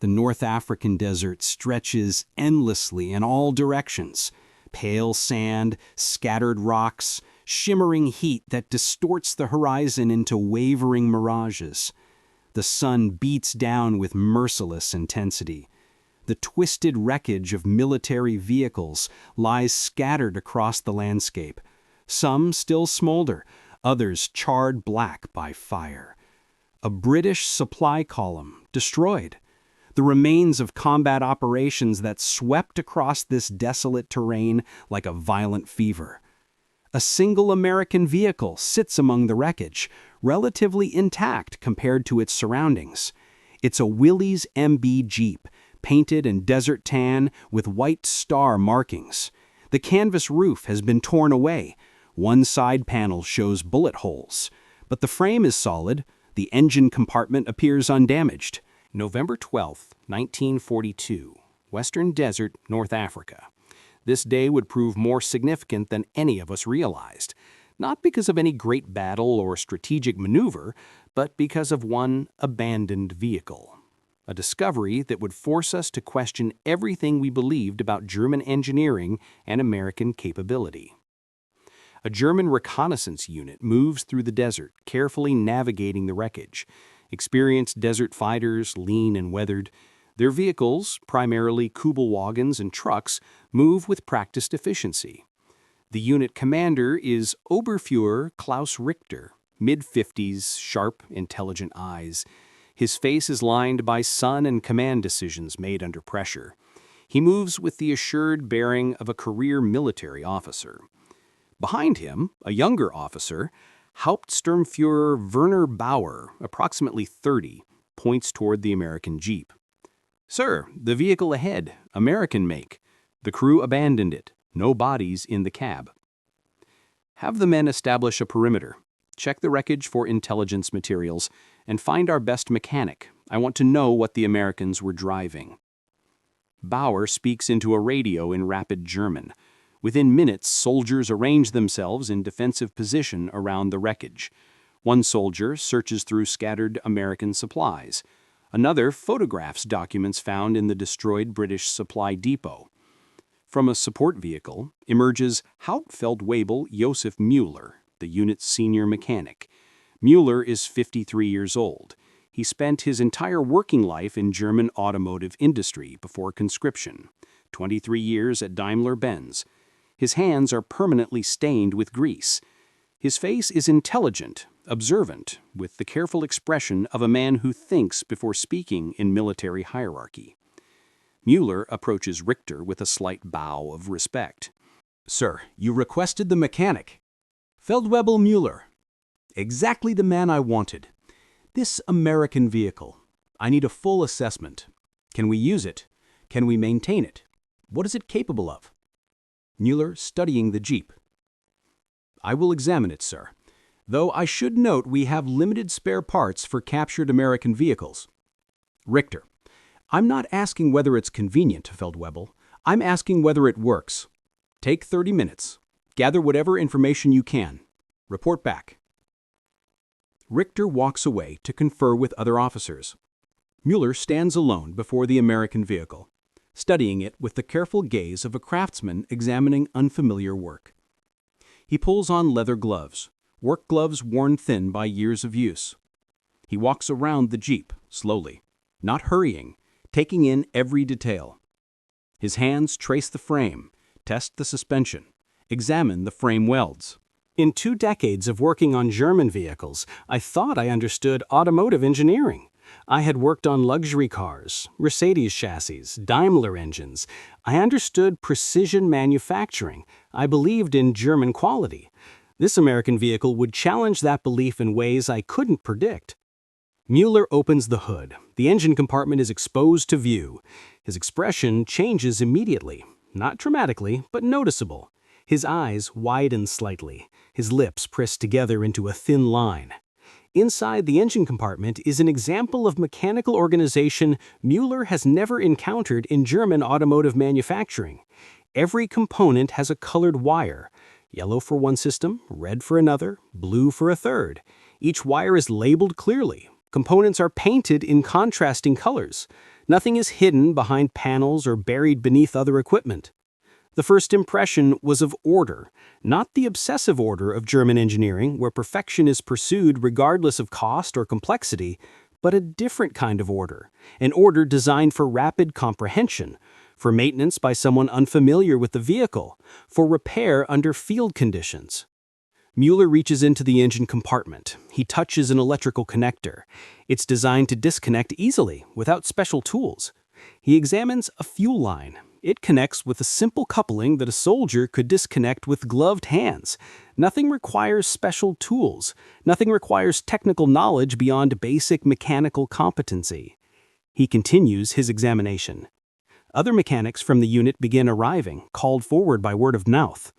The North African desert stretches endlessly in all directions. Pale sand, scattered rocks, shimmering heat that distorts the horizon into wavering mirages. The sun beats down with merciless intensity. The twisted wreckage of military vehicles lies scattered across the landscape. Some still smolder, others charred black by fire. A British supply column destroyed. The remains of combat operations that swept across this desolate terrain like a violent fever. A single American vehicle sits among the wreckage, relatively intact compared to its surroundings. It's a Willys MB Jeep, painted in desert tan with white star markings. The canvas roof has been torn away. One side panel shows bullet holes. But the frame is solid. The engine compartment appears undamaged. November 12, 1942, Western Desert, North Africa. This day would prove more significant than any of us realized, not because of any great battle or strategic maneuver, but because of one abandoned vehicle. A discovery that would force us to question everything we believed about German engineering and American capability. A German reconnaissance unit moves through the desert, carefully navigating the wreckage. Experienced desert fighters, lean and weathered. Their vehicles, primarily Kübelwagens and trucks, move with practiced efficiency. The unit commander is Oberfuhrer Klaus Richter, mid-50s, sharp, intelligent eyes. His face is lined by sun and command decisions made under pressure. He moves with the assured bearing of a career military officer. Behind him, a younger officer, Hauptsturmführer Werner Bauer, approximately 30, points toward the American Jeep. "Sir, the vehicle ahead, American make. The crew abandoned it. No bodies in the cab." Have the men establish a perimeter. Check the wreckage for intelligence materials, and find our best mechanic. I want to know what the Americans were driving. Bauer speaks into a radio in rapid German. Within minutes, soldiers arrange themselves in defensive position around the wreckage. One soldier searches through scattered American supplies. Another photographs documents found in the destroyed British supply depot. From a support vehicle emerges Hauptfeldwebel Josef Müller, the unit's senior mechanic. Müller is 53 years old. He spent his entire working life in German automotive industry before conscription, 23 years at Daimler-Benz. His hands are permanently stained with grease. His face is intelligent, observant, with the careful expression of a man who thinks before speaking in military hierarchy. Müller approaches Richter with a slight bow of respect. "Sir, you requested the mechanic." "Feldwebel Müller." "Exactly the man I wanted. This American vehicle. I need a full assessment. Can we use it? Can we maintain it? What is it capable of?" Müller studying the Jeep. "I will examine it, sir. Though I should note we have limited spare parts for captured American vehicles." Richter. "I'm not asking whether it's convenient, Feldwebel. I'm asking whether it works. Take 30 minutes. Gather whatever information you can. Report back." Richter walks away to confer with other officers. Müller stands alone before the American vehicle, studying it with the careful gaze of a craftsman examining unfamiliar work. He pulls on leather gloves, work gloves worn thin by years of use. He walks around the Jeep, slowly, not hurrying, taking in every detail. His hands trace the frame, test the suspension, examine the frame welds. In 2 decades of working on German vehicles, I thought I understood automotive engineering. I had worked on luxury cars, Mercedes chassis, Daimler engines. I understood precision manufacturing. I believed in German quality. This American vehicle would challenge that belief in ways I couldn't predict. Müller opens the hood. The engine compartment is exposed to view. His expression changes immediately, not dramatically, but noticeable. His eyes widen slightly, his lips pressed together into a thin line. Inside the engine compartment is an example of mechanical organization Müller has never encountered in German automotive manufacturing. Every component has a colored wire, yellow for one system, red for another, blue for a third. Each wire is labeled clearly. Components are painted in contrasting colors. Nothing is hidden behind panels or buried beneath other equipment. The first impression was of order, not the obsessive order of German engineering where perfection is pursued regardless of cost or complexity, but a different kind of order, an order designed for rapid comprehension, for maintenance by someone unfamiliar with the vehicle, for repair under field conditions. Mueller reaches into the engine compartment. He touches an electrical connector. It's designed to disconnect easily, without special tools. He examines a fuel line. It connects with a simple coupling that a soldier could disconnect with gloved hands. Nothing requires special tools. Nothing requires technical knowledge beyond basic mechanical competency. He continues his examination. Other mechanics from the unit begin arriving, called forward by word of mouth.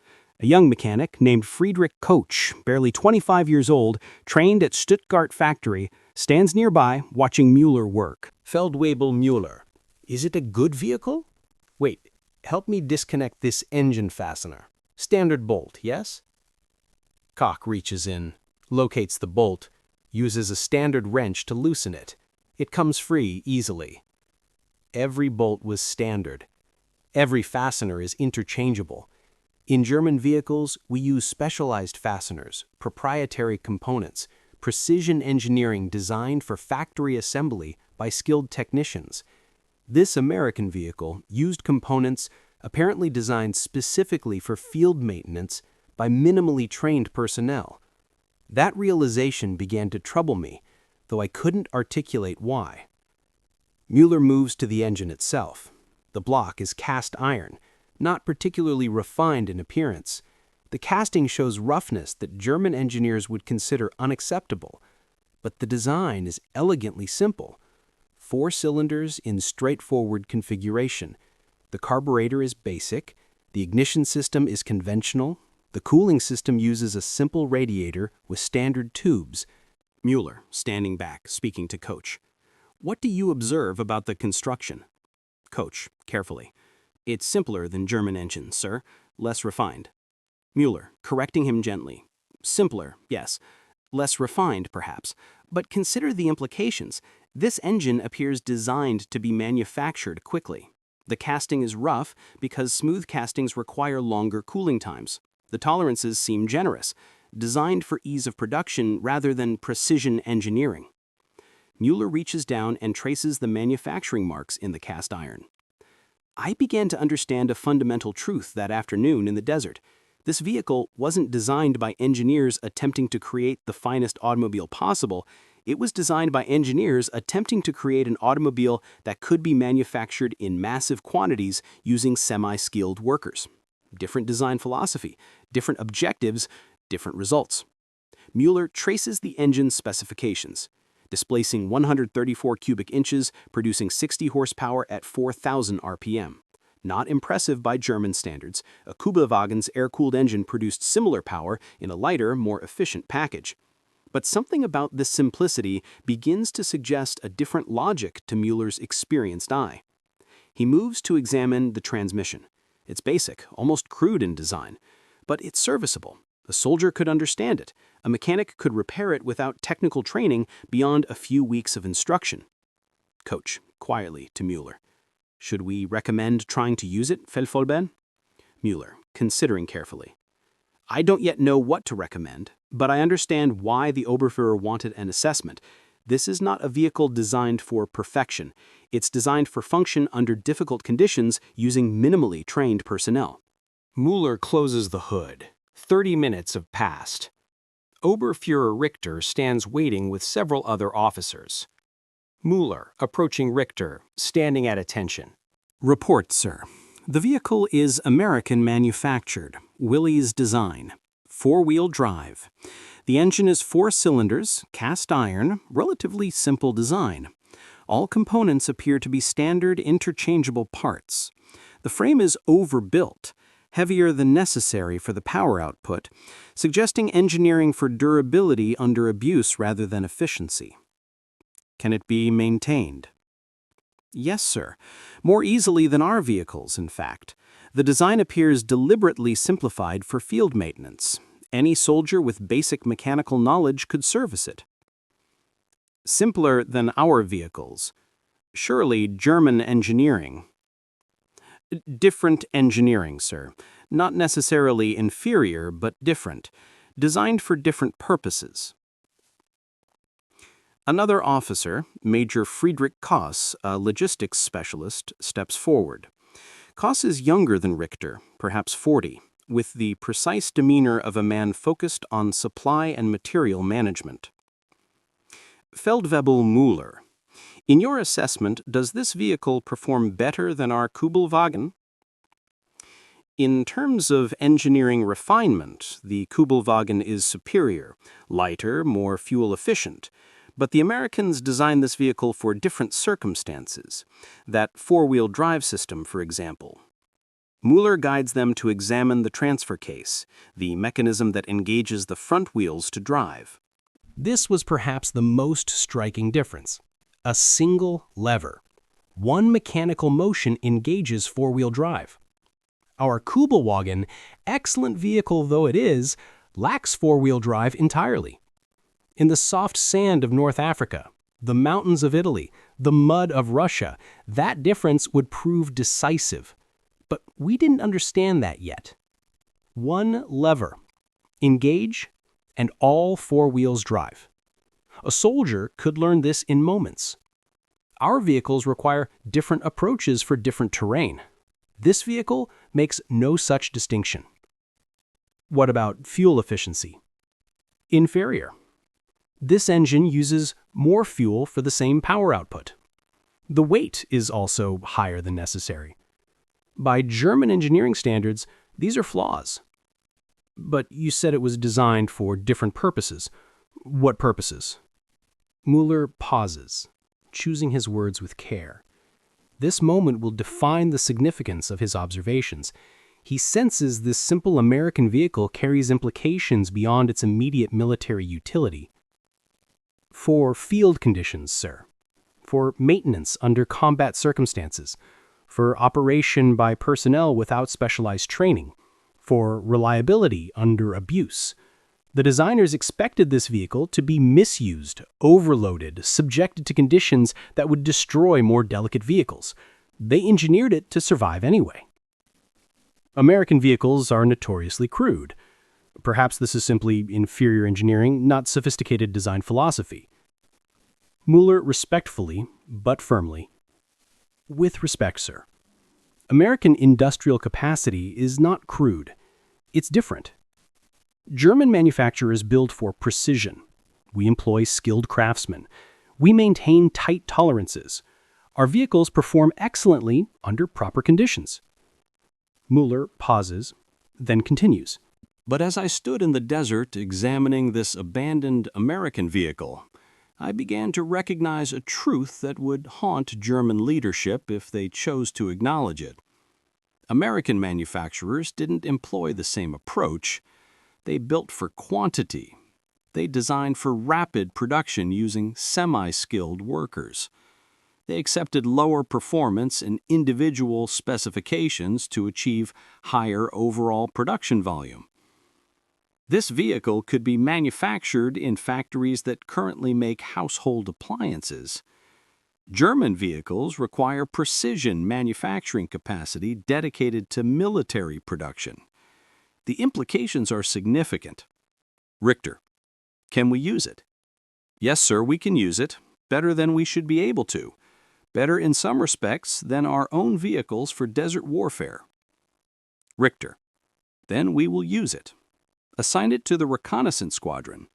A young mechanic named Friedrich Koch, barely 25 years old, trained at Stuttgart factory, stands nearby watching Mueller work. Feldwebel Mueller. Is it a good vehicle? Wait, help me disconnect this engine fastener. Standard bolt, yes? Koch reaches in, locates the bolt, uses a standard wrench to loosen it. It comes free easily. Every bolt was standard. Every fastener is interchangeable. In German vehicles, we use specialized fasteners, proprietary components, precision engineering designed for factory assembly by skilled technicians. This American vehicle used components apparently designed specifically for field maintenance by minimally trained personnel. That realization began to trouble me, though I couldn't articulate why. Mueller moves to the engine itself. The block is cast iron, not particularly refined in appearance. The casting shows roughness that German engineers would consider unacceptable, but the design is elegantly simple. 4 cylinders in straightforward configuration. The carburetor is basic, the ignition system is conventional, the cooling system uses a simple radiator with standard tubes. Mueller, standing back, speaking to Koch. What do you observe about the construction? Koch, carefully. It's simpler than German engines, sir. Less refined. Mueller, correcting him gently. Simpler, yes. Less refined, perhaps. But consider the implications. This engine appears designed to be manufactured quickly. The casting is rough because smooth castings require longer cooling times. The tolerances seem generous, designed for ease of production rather than precision engineering. Mueller reaches down and traces the manufacturing marks in the cast iron. I began to understand a fundamental truth that afternoon in the desert. This vehicle wasn't designed by engineers attempting to create the finest automobile possible. It was designed by engineers attempting to create an automobile that could be manufactured in massive quantities using semi-skilled workers. Different design philosophy, different objectives, different results. Mueller traces the engine's specifications. Displacing 134 cubic inches, producing 60 horsepower at 4,000 RPM. Not impressive by German standards, a Kübelwagens air-cooled engine produced similar power in a lighter, more efficient package. But something about this simplicity begins to suggest a different logic to Mueller's experienced eye. He moves to examine the transmission. It's basic, almost crude in design, but it's serviceable. A soldier could understand it. A mechanic could repair it without technical training beyond a few weeks of instruction. Koch, quietly to Mueller. Should we recommend trying to use it, Feldwebel? Mueller, considering carefully. I don't yet know what to recommend, but I understand why the Oberfuhrer wanted an assessment. This is not a vehicle designed for perfection. It's designed for function under difficult conditions using minimally trained personnel. Mueller closes the hood. 30 minutes have passed. Oberfuhrer Richter stands waiting with several other officers. Mueller, approaching Richter, standing at attention. Report, sir. The vehicle is American manufactured, Willys design, 4-wheel drive. The engine is 4 cylinders, cast iron, relatively simple design. All components appear to be standard interchangeable parts. The frame is overbuilt, heavier than necessary for the power output, suggesting engineering for durability under abuse rather than efficiency. Can it be maintained? Yes, sir. More easily than our vehicles, in fact. The design appears deliberately simplified for field maintenance. Any soldier with basic mechanical knowledge could service it. Simpler than our vehicles. Surely German engineering. Different engineering, sir. Not necessarily inferior, but different. Designed for different purposes. Another officer, Major Friedrich Koss, a logistics specialist, steps forward. Koss is younger than Richter, perhaps 40, with the precise demeanor of a man focused on supply and material management. Feldwebel Müller, in your assessment, does this vehicle perform better than our Kübelwagen? In terms of engineering refinement, the Kübelwagen is superior, lighter, more fuel efficient. But the Americans designed this vehicle for different circumstances, that four-wheel drive system, for example. Müller guides them to examine the transfer case, the mechanism that engages the front wheels to drive. This was perhaps the most striking difference. A single lever. One mechanical motion engages four-wheel drive. Our Kübelwagen, excellent vehicle though it is, lacks four-wheel drive entirely. In the soft sand of North Africa, the mountains of Italy, the mud of Russia, that difference would prove decisive. But we didn't understand that yet. One lever. Engage, and all four wheels drive. A soldier could learn this in moments. Our vehicles require different approaches for different terrain. This vehicle makes no such distinction. What about fuel efficiency? Inferior. This engine uses more fuel for the same power output. The weight is also higher than necessary. By German engineering standards, these are flaws. But you said it was designed for different purposes. What purposes? Müller pauses, choosing his words with care. This moment will define the significance of his observations. He senses this simple American vehicle carries implications beyond its immediate military utility. For field conditions, sir. For maintenance under combat circumstances. For operation by personnel without specialized training. For reliability under abuse. The designers expected this vehicle to be misused, overloaded, subjected to conditions that would destroy more delicate vehicles. They engineered it to survive anyway. American vehicles are notoriously crude. Perhaps this is simply inferior engineering, not sophisticated design philosophy. Müller respectfully, but firmly. With respect, sir. American industrial capacity is not crude. It's different. German manufacturers build for precision. We employ skilled craftsmen. We maintain tight tolerances. Our vehicles perform excellently under proper conditions. Müller pauses, then continues. But as I stood in the desert examining this abandoned American vehicle, I began to recognize a truth that would haunt German leadership if they chose to acknowledge it. American manufacturers didn't employ the same approach. They built for quantity. They designed for rapid production using semi-skilled workers. They accepted lower performance and individual specifications to achieve higher overall production volume. This vehicle could be manufactured in factories that currently make household appliances. German vehicles require precision manufacturing capacity dedicated to military production. The implications are significant. Richter, can we use it? Yes, sir, we can use it. Better than we should be able to. Better in some respects than our own vehicles for desert warfare. Richter, then we will use it. Assign it to the reconnaissance squadron.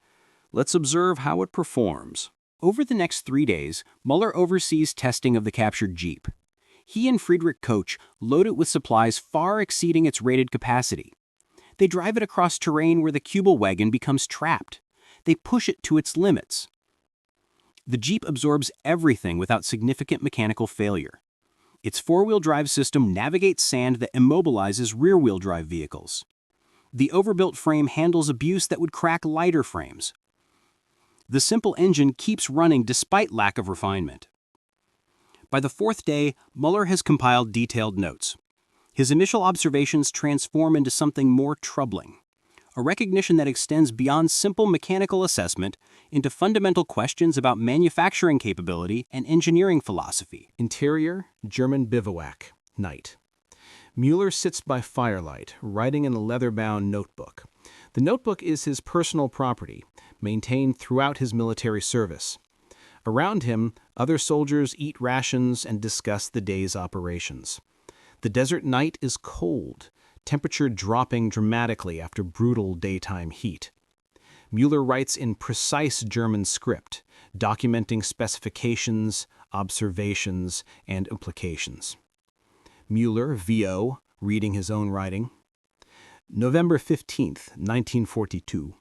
Let's observe how it performs. Over the next 3 days, Müller oversees testing of the captured Jeep. He and Friedrich Koch load it with supplies far exceeding its rated capacity. They drive it across terrain where the Kübelwagen becomes trapped. They push it to its limits. The Jeep absorbs everything without significant mechanical failure. Its four-wheel drive system navigates sand that immobilizes rear-wheel drive vehicles. The overbuilt frame handles abuse that would crack lighter frames. The simple engine keeps running despite lack of refinement. By the 4th day, Müller has compiled detailed notes. His initial observations transform into something more troubling. a recognition that extends beyond simple mechanical assessment into fundamental questions about manufacturing capability and engineering philosophy. Interior, German bivouac, night. Mueller sits by firelight, writing in a leather-bound notebook. The notebook is his personal property, maintained throughout his military service. Around him, other soldiers eat rations and discuss the day's operations. The desert night is cold, temperature dropping dramatically after brutal daytime heat. Mueller writes in precise German script, documenting specifications, observations, and implications. Mueller, VO, reading his own writing. November 15th, 1942.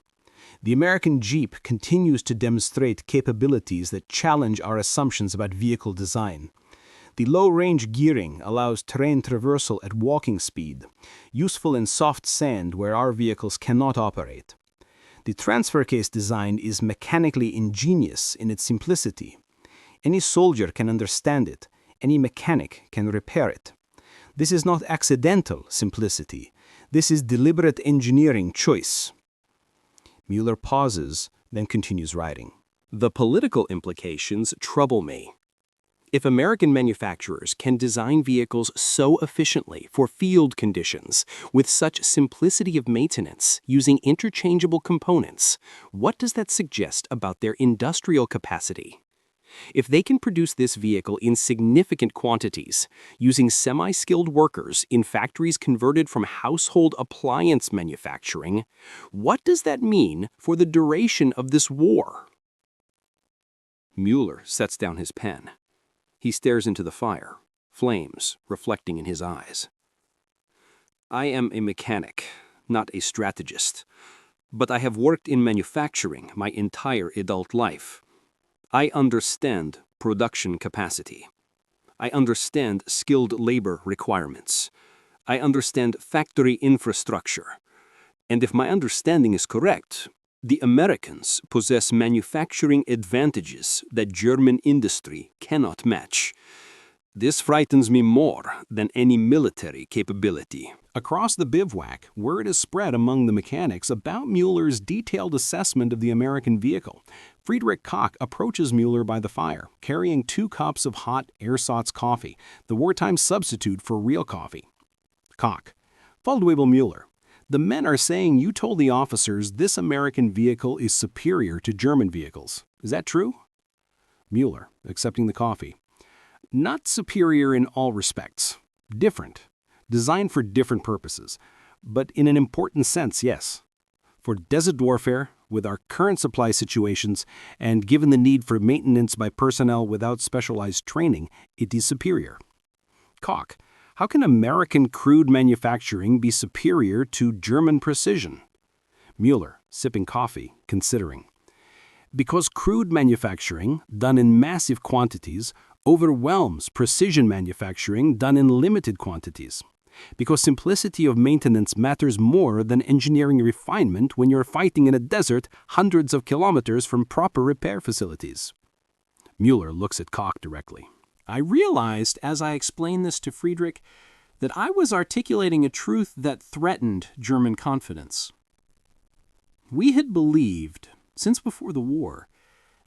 The American Jeep continues to demonstrate capabilities that challenge our assumptions about vehicle design. The low-range gearing allows terrain traversal at walking speed, useful in soft sand where our vehicles cannot operate. The transfer case design is mechanically ingenious in its simplicity. Any soldier can understand it, any mechanic can repair it. This is not accidental simplicity. This is deliberate engineering choice. Mueller pauses, then continues writing. The political implications trouble me. If American manufacturers can design vehicles so efficiently for field conditions, with such simplicity of maintenance, using interchangeable components, what does that suggest about their industrial capacity? If they can produce this vehicle in significant quantities, using semi-skilled workers in factories converted from household appliance manufacturing, what does that mean for the duration of this war? Mueller sets down his pen. He stares into the fire, flames reflecting in his eyes. I am a mechanic, not a strategist, but I have worked in manufacturing my entire adult life. I understand production capacity. I understand skilled labor requirements. I understand factory infrastructure. And if my understanding is correct, the Americans possess manufacturing advantages that German industry cannot match. This frightens me more than any military capability. Across the bivouac, word is spread among the mechanics about Mueller's detailed assessment of the American vehicle. Friedrich Koch approaches Mueller by the fire, carrying 2 cups of hot ersatz coffee, the wartime substitute for real coffee. Koch: Feldwebel Mueller, the men are saying you told the officers this American vehicle is superior to German vehicles. Is that true? Mueller, accepting the coffee: Not superior in all respects. Different. Designed for different purposes. But in an important sense, yes. For desert warfare, with our current supply situations, and given the need for maintenance by personnel without specialized training, it is superior. Koch: How can American crude manufacturing be superior to German precision? Mueller, sipping coffee, considering: Because crude manufacturing, done in massive quantities, overwhelms precision manufacturing done in limited quantities. Because simplicity of maintenance matters more than engineering refinement when you're fighting in a desert hundreds of kilometers from proper repair facilities. Mueller looks at Koch directly. I realized, as I explained this to Friedrich, that I was articulating a truth that threatened German confidence. We had believed, since before the war,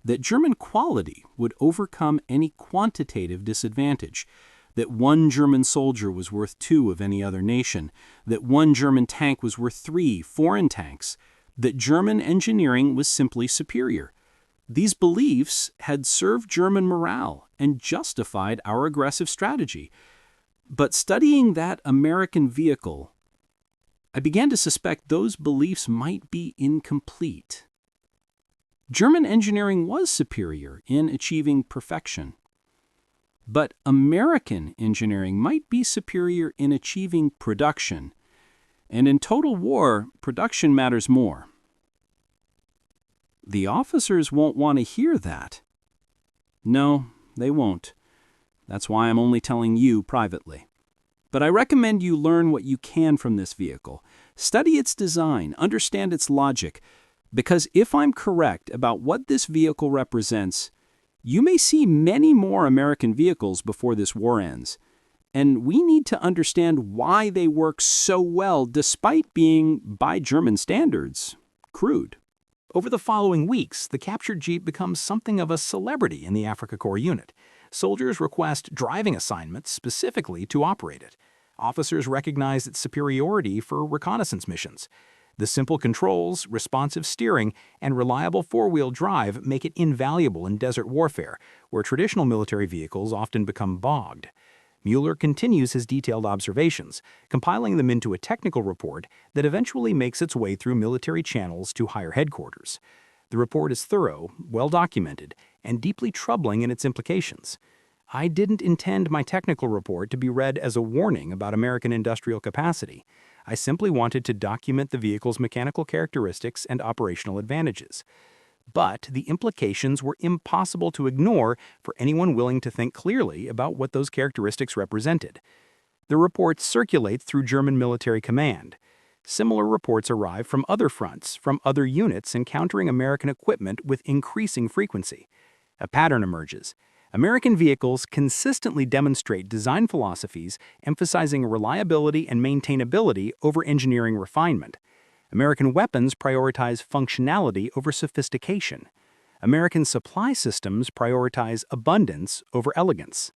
that German quality would overcome any quantitative disadvantage, that one German soldier was worth 2 of any other nation, that one German tank was worth 3 foreign tanks, that German engineering was simply superior. These beliefs had served German morale and justified our aggressive strategy. But studying that American vehicle, I began to suspect those beliefs might be incomplete. German engineering was superior in achieving perfection. But American engineering might be superior in achieving production. And in total war, production matters more. The officers won't want to hear that. No, they won't. That's why I'm only telling you privately. But I recommend you learn what you can from this vehicle. Study its design, understand its logic, because if I'm correct about what this vehicle represents, you may see many more American vehicles before this war ends. And we need to understand why they work so well despite being, by German standards, crude. Over the following weeks, the captured Jeep becomes something of a celebrity in the Africa Corps unit. Soldiers request driving assignments specifically to operate it. Officers recognize its superiority for reconnaissance missions. The simple controls, responsive steering, and reliable four-wheel drive make it invaluable in desert warfare, where traditional military vehicles often become bogged. Mueller continues his detailed observations, compiling them into a technical report that eventually makes its way through military channels to higher headquarters. The report is thorough, well-documented, and deeply troubling in its implications. I didn't intend my technical report to be read as a warning about American industrial capacity. I simply wanted to document the vehicle's mechanical characteristics and operational advantages. But the implications were impossible to ignore for anyone willing to think clearly about what those characteristics represented. The report circulates through German military command. Similar reports arrive from other fronts, from other units encountering American equipment with increasing frequency. A pattern emerges. American vehicles consistently demonstrate design philosophies emphasizing reliability and maintainability over engineering refinement. American weapons prioritize functionality over sophistication. American supply systems prioritize abundance over elegance.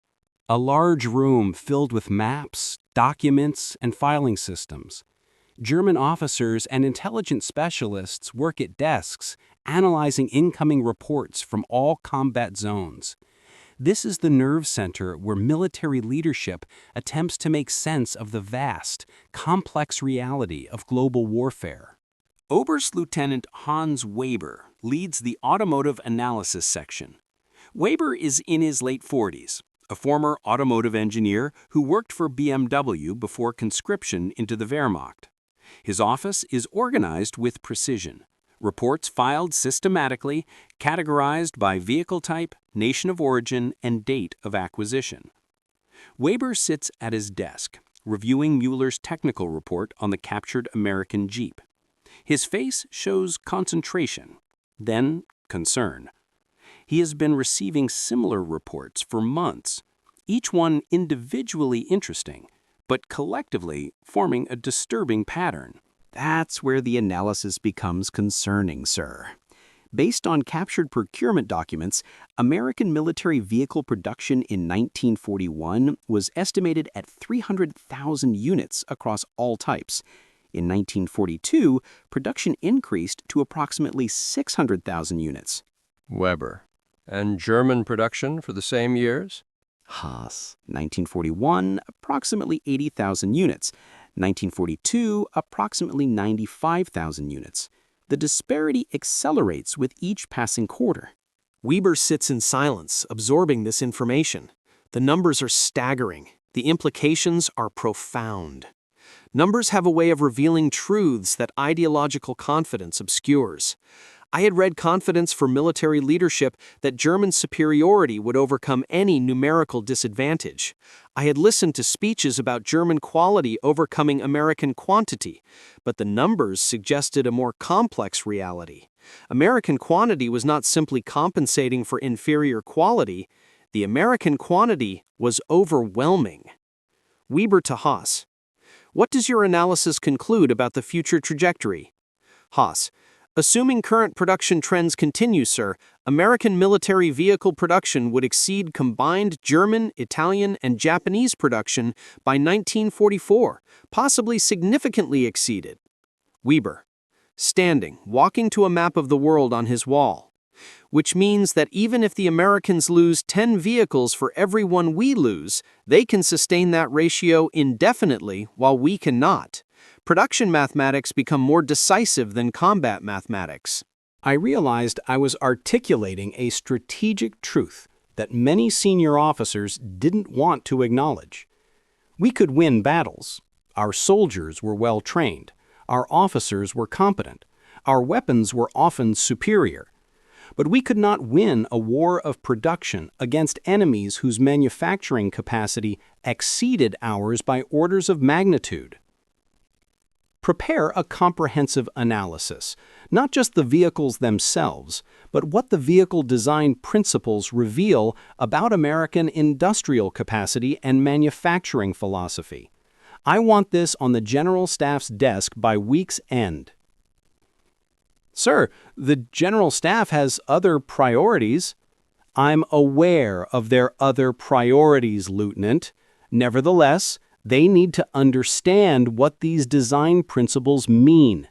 A large room filled with maps, documents, and filing systems. German officers and intelligence specialists work at desks, analyzing incoming reports from all combat zones. This is the nerve center where military leadership attempts to make sense of the vast, complex reality of global warfare. Oberstlieutenant Hans Weber leads the automotive analysis section. Weber is in his late 40s, a former automotive engineer who worked for BMW before conscription into the Wehrmacht. His office is organized with precision. Reports filed systematically, categorized by vehicle type, nation of origin, and date of acquisition. Weber sits at his desk, reviewing Mueller's technical report on the captured American Jeep. His face shows concentration, then concern. He has been receiving similar reports for months, each one individually interesting, but collectively forming a disturbing pattern. That's where the analysis becomes concerning, sir. Based on captured procurement documents, American military vehicle production in 1941 was estimated at 300,000 units across all types. In 1942, production increased to approximately 600,000 units. Weber. And German production for the same years? Haas. 1941, approximately 80,000 units. 1942, approximately 95,000 units. The disparity accelerates with each passing quarter. Weber sits in silence, absorbing this information. The numbers are staggering. The implications are profound. Numbers have a way of revealing truths that ideological confidence obscures. I had read confidence for military leadership that German superiority would overcome any numerical disadvantage. I had listened to speeches about German quality overcoming American quantity, but the numbers suggested a more complex reality. American quantity was not simply compensating for inferior quality. The American quantity was overwhelming. Weber to Haas. What does your analysis conclude about the future trajectory? Haas. Assuming current production trends continue, sir, American military vehicle production would exceed combined German, Italian, and Japanese production by 1944, possibly significantly exceeded. Weber. Standing, walking to a map of the world on his wall. Which means that even if the Americans lose 10 vehicles for every one we lose, they can sustain that ratio indefinitely while we cannot. Production mathematics become more decisive than combat mathematics. I realized I was articulating a strategic truth that many senior officers didn't want to acknowledge. We could win battles. Our soldiers were well trained. Our officers were competent. Our weapons were often superior. But we could not win a war of production against enemies whose manufacturing capacity exceeded ours by orders of magnitude. Prepare a comprehensive analysis, Not just the vehicles themselves, but what the vehicle design principles reveal about American industrial capacity and manufacturing philosophy. I want this on the General Staff's desk by week's end. Sir, the General Staff has other priorities. I'm aware of their other priorities, Lieutenant. Nevertheless, they need to understand what these design principles mean.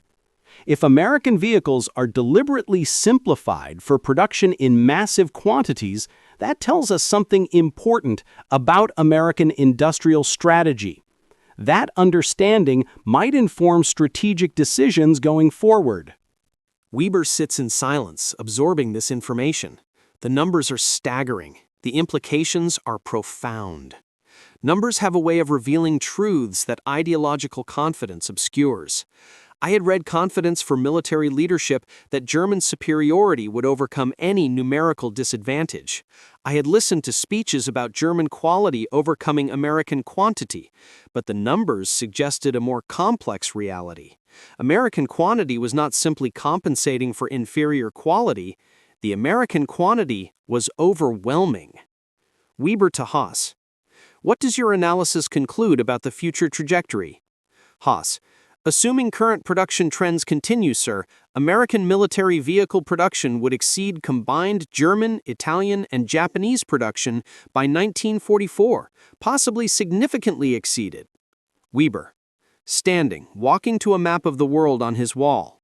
If American vehicles are deliberately simplified for production in massive quantities, that tells us something important about American industrial strategy. That understanding might inform strategic decisions going forward. Weber sits in silence, absorbing this information. The numbers are staggering. The implications are profound. Numbers have a way of revealing truths that ideological confidence obscures. I had read confidence for military leadership that German superiority would overcome any numerical disadvantage. I had listened to speeches about German quality overcoming American quantity, but the numbers suggested a more complex reality. American quantity was not simply compensating for inferior quality. The American quantity was overwhelming. Weber to Haas. What does your analysis conclude about the future trajectory? Haas. Assuming current production trends continue, sir, American military vehicle production would exceed combined German, Italian, and Japanese production by 1944, possibly significantly exceeded. Weber. Standing, walking to a map of the world on his wall.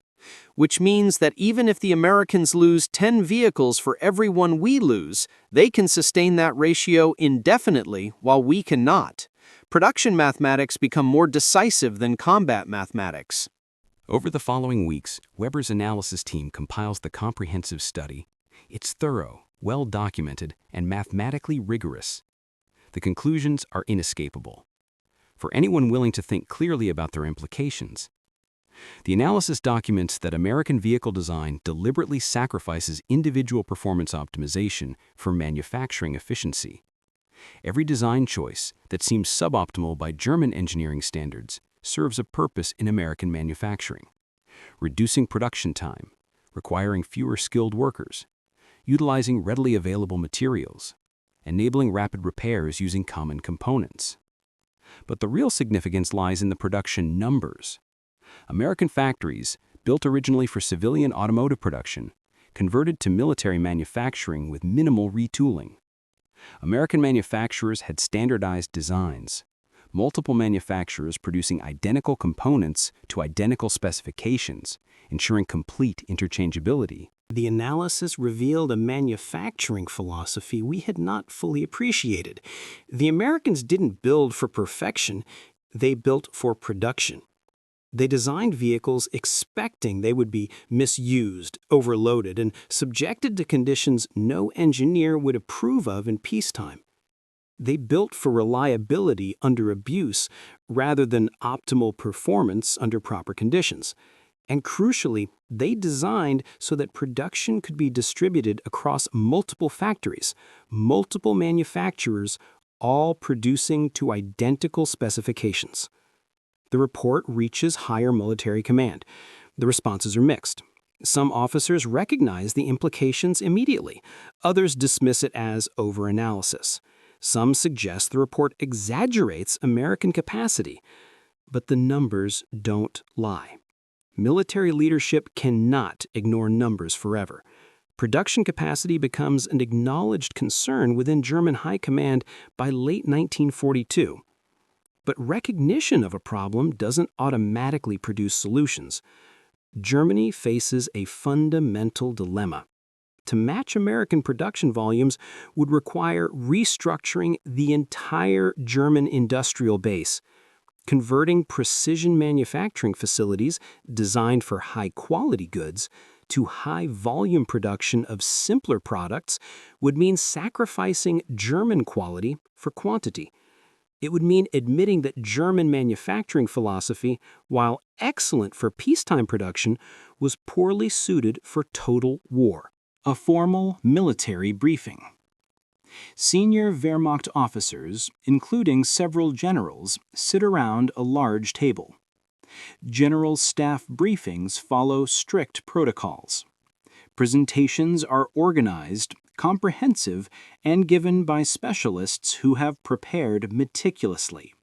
Which means that even if the Americans lose 10 vehicles for every one we lose, they can sustain that ratio indefinitely while we cannot. Production mathematics become more decisive than combat mathematics. Over the following weeks, Weber's analysis team compiles the comprehensive study. It's thorough, well-documented, and mathematically rigorous. The conclusions are inescapable for anyone willing to think clearly about their implications. The analysis documents that American vehicle design deliberately sacrifices individual performance optimization for manufacturing efficiency. Every design choice that seems suboptimal by German engineering standards serves a purpose in American manufacturing, reducing production time, requiring fewer skilled workers, utilizing readily available materials, enabling rapid repairs using common components. But the real significance lies in the production numbers. American factories, built originally for civilian automotive production, converted to military manufacturing with minimal retooling. American manufacturers had standardized designs, multiple manufacturers producing identical components to identical specifications, ensuring complete interchangeability. The analysis revealed a manufacturing philosophy we had not fully appreciated. The Americans didn't build for perfection, they built for production. They designed vehicles expecting they would be misused, overloaded, and subjected to conditions no engineer would approve of in peacetime. They built for reliability under abuse rather than optimal performance under proper conditions. And crucially, they designed so that production could be distributed across multiple factories, multiple manufacturers, all producing to identical specifications. The report reaches higher military command. The responses are mixed. Some officers recognize the implications immediately. Others dismiss it as overanalysis. Some suggest the report exaggerates American capacity. But the numbers don't lie. Military leadership cannot ignore numbers forever. Production capacity becomes an acknowledged concern within German high command by late 1942. But recognition of a problem doesn't automatically produce solutions. Germany faces a fundamental dilemma. To match American production volumes would require restructuring the entire German industrial base. Converting precision manufacturing facilities designed for high-quality goods to high-volume production of simpler products would mean sacrificing German quality for quantity. It would mean admitting that German manufacturing philosophy, while excellent for peacetime production, was poorly suited for total war. A formal military briefing. Senior Wehrmacht officers, including several generals, sit around a large table. General staff briefings follow strict protocols. Presentations are organized, comprehensive, and given by specialists who have prepared meticulously.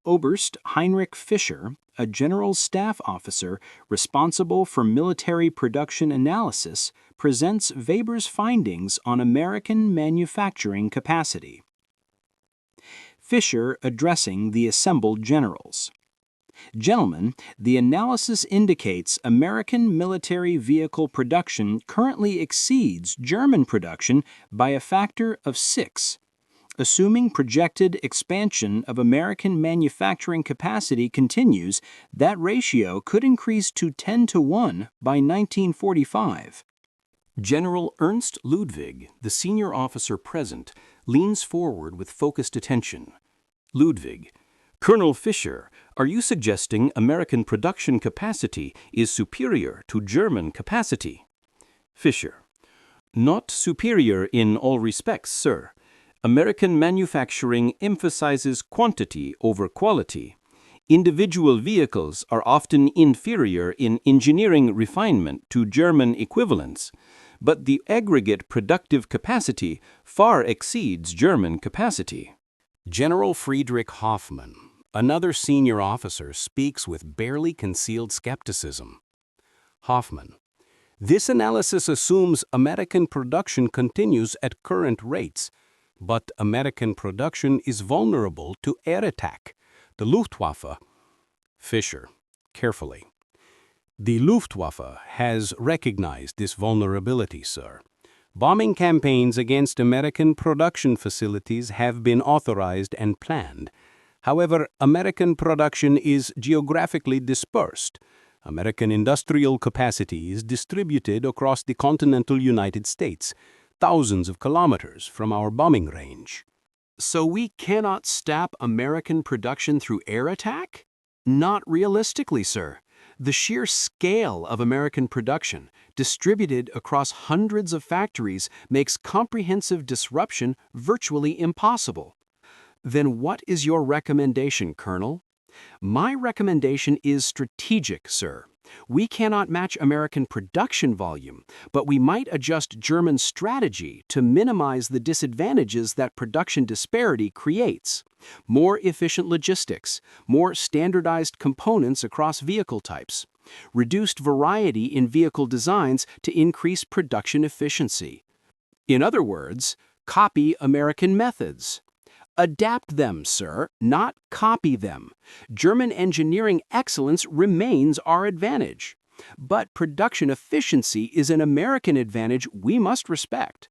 Oberst Heinrich Fischer, a general staff officer responsible for military production analysis, presents Weber's findings on American manufacturing capacity. Fischer addressing the assembled generals. Gentlemen, the analysis indicates American military vehicle production currently exceeds German production by a factor of 6. Assuming projected expansion of American manufacturing capacity continues, that ratio could increase to 10-to-1 by 1945. General Ernst Ludwig, the senior officer present, leans forward with focused attention. Ludwig: Colonel Fischer, are you suggesting American production capacity is superior to German capacity? Fischer: Not superior in all respects, sir. American manufacturing emphasizes quantity over quality. Individual vehicles are often inferior in engineering refinement to German equivalents, but the aggregate productive capacity far exceeds German capacity. General Friedrich Hoffmann, another senior officer, speaks with barely concealed skepticism. Hoffmann: This analysis assumes American production continues at current rates, but American production is vulnerable to air attack. The Luftwaffe. Fischer, carefully: The Luftwaffe has recognized this vulnerability, sir. Bombing campaigns against American production facilities have been authorized and planned. However, American production is geographically dispersed. American industrial capacity is distributed across the continental United States, thousands of kilometers from our bombing range. So we cannot stop American production through air attack? Not realistically, sir. The sheer scale of American production, distributed across hundreds of factories, makes comprehensive disruption virtually impossible. Then what is your recommendation, Colonel? My recommendation is strategic, sir. We cannot match American production volume, but we might adjust German strategy to minimize the disadvantages that production disparity creates. More efficient logistics, more standardized components across vehicle types, reduced variety in vehicle designs to increase production efficiency. In other words, copy American methods. Adapt them, sir, not copy them. German engineering excellence remains our advantage. But production efficiency is an American advantage we must respect.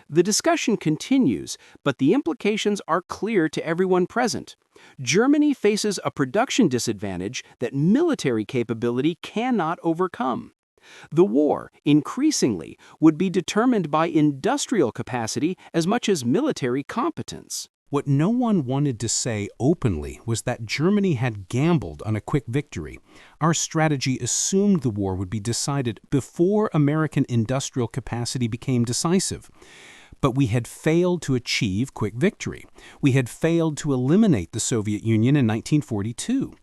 The discussion continues, but the implications are clear to everyone present. Germany faces a production disadvantage that military capability cannot overcome. The war, increasingly, would be determined by industrial capacity as much as military competence. What no one wanted to say openly was that Germany had gambled on a quick victory. Our strategy assumed the war would be decided before American industrial capacity became decisive. But we had failed to achieve quick victory. We had failed to eliminate the Soviet Union in 1942.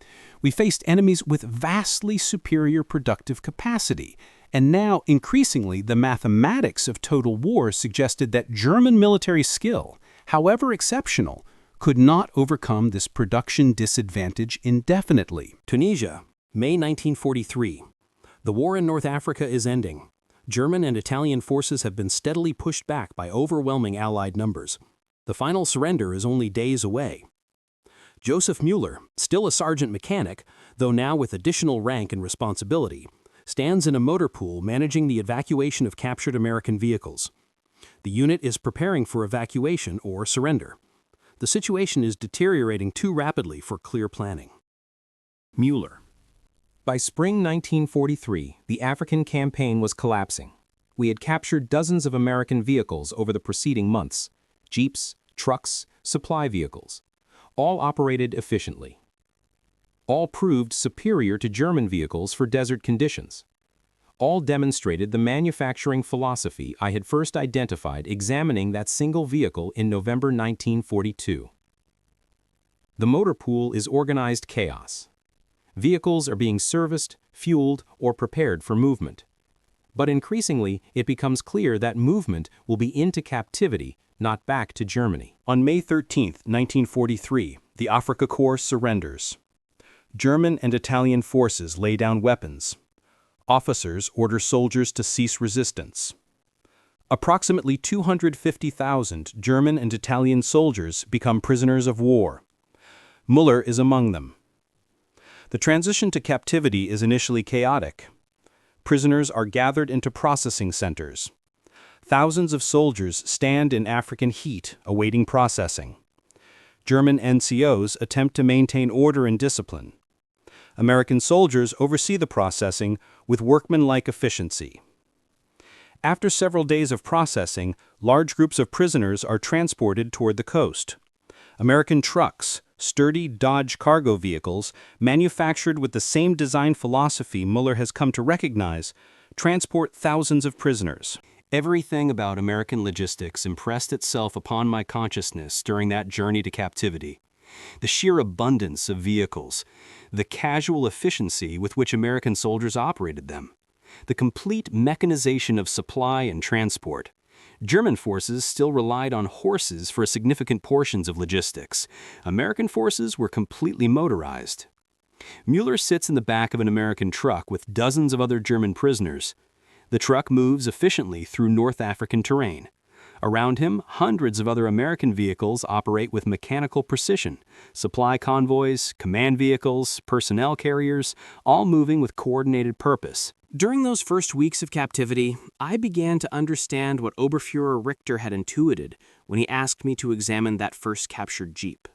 We faced enemies with vastly superior productive capacity. And now, increasingly, the mathematics of total war suggested that German military skill, however exceptional, could not overcome this production disadvantage indefinitely. Tunisia, May 1943. The war in North Africa is ending. German and Italian forces have been steadily pushed back by overwhelming Allied numbers. The final surrender is only days away. Joseph Mueller, still a sergeant mechanic, though now with additional rank and responsibility, stands in a motor pool managing the evacuation of captured American vehicles. The unit is preparing for evacuation or surrender. The situation is deteriorating too rapidly for clear planning. Mueller. By spring 1943, the African campaign was collapsing. We had captured dozens of American vehicles over the preceding months: jeeps, trucks, supply vehicles. All operated efficiently. All proved superior to German vehicles for desert conditions. All demonstrated the manufacturing philosophy I had first identified examining that single vehicle in November 1942. The motor pool is organized chaos. Vehicles are being serviced, fueled, or prepared for movement. But increasingly, it becomes clear that movement will be into captivity, not back to Germany. On May 13, 1943, the Afrika Korps surrenders. German and Italian forces lay down weapons. Officers order soldiers to cease resistance. Approximately 250,000 German and Italian soldiers become prisoners of war. Müller is among them. The transition to captivity is initially chaotic. Prisoners are gathered into processing centers. Thousands of soldiers stand in African heat awaiting processing. German NCOs attempt to maintain order and discipline. American soldiers oversee the processing with workmanlike efficiency. After several days of processing, large groups of prisoners are transported toward the coast. American trucks, sturdy Dodge cargo vehicles, manufactured with the same design philosophy Müller has come to recognize, transport thousands of prisoners. Everything about American logistics impressed itself upon my consciousness during that journey to captivity. The sheer abundance of vehicles, the casual efficiency with which American soldiers operated them, the complete mechanization of supply and transport. German forces still relied on horses for significant portions of logistics. American forces were completely motorized. Müller sits in the back of an American truck with dozens of other German prisoners. The truck moves efficiently through North African terrain. Around him, hundreds of other American vehicles operate with mechanical precision. Supply convoys, command vehicles, personnel carriers, all moving with coordinated purpose. During those first weeks of captivity, I began to understand what Oberfuhrer Richter had intuited when he asked me to examine that first captured Jeep.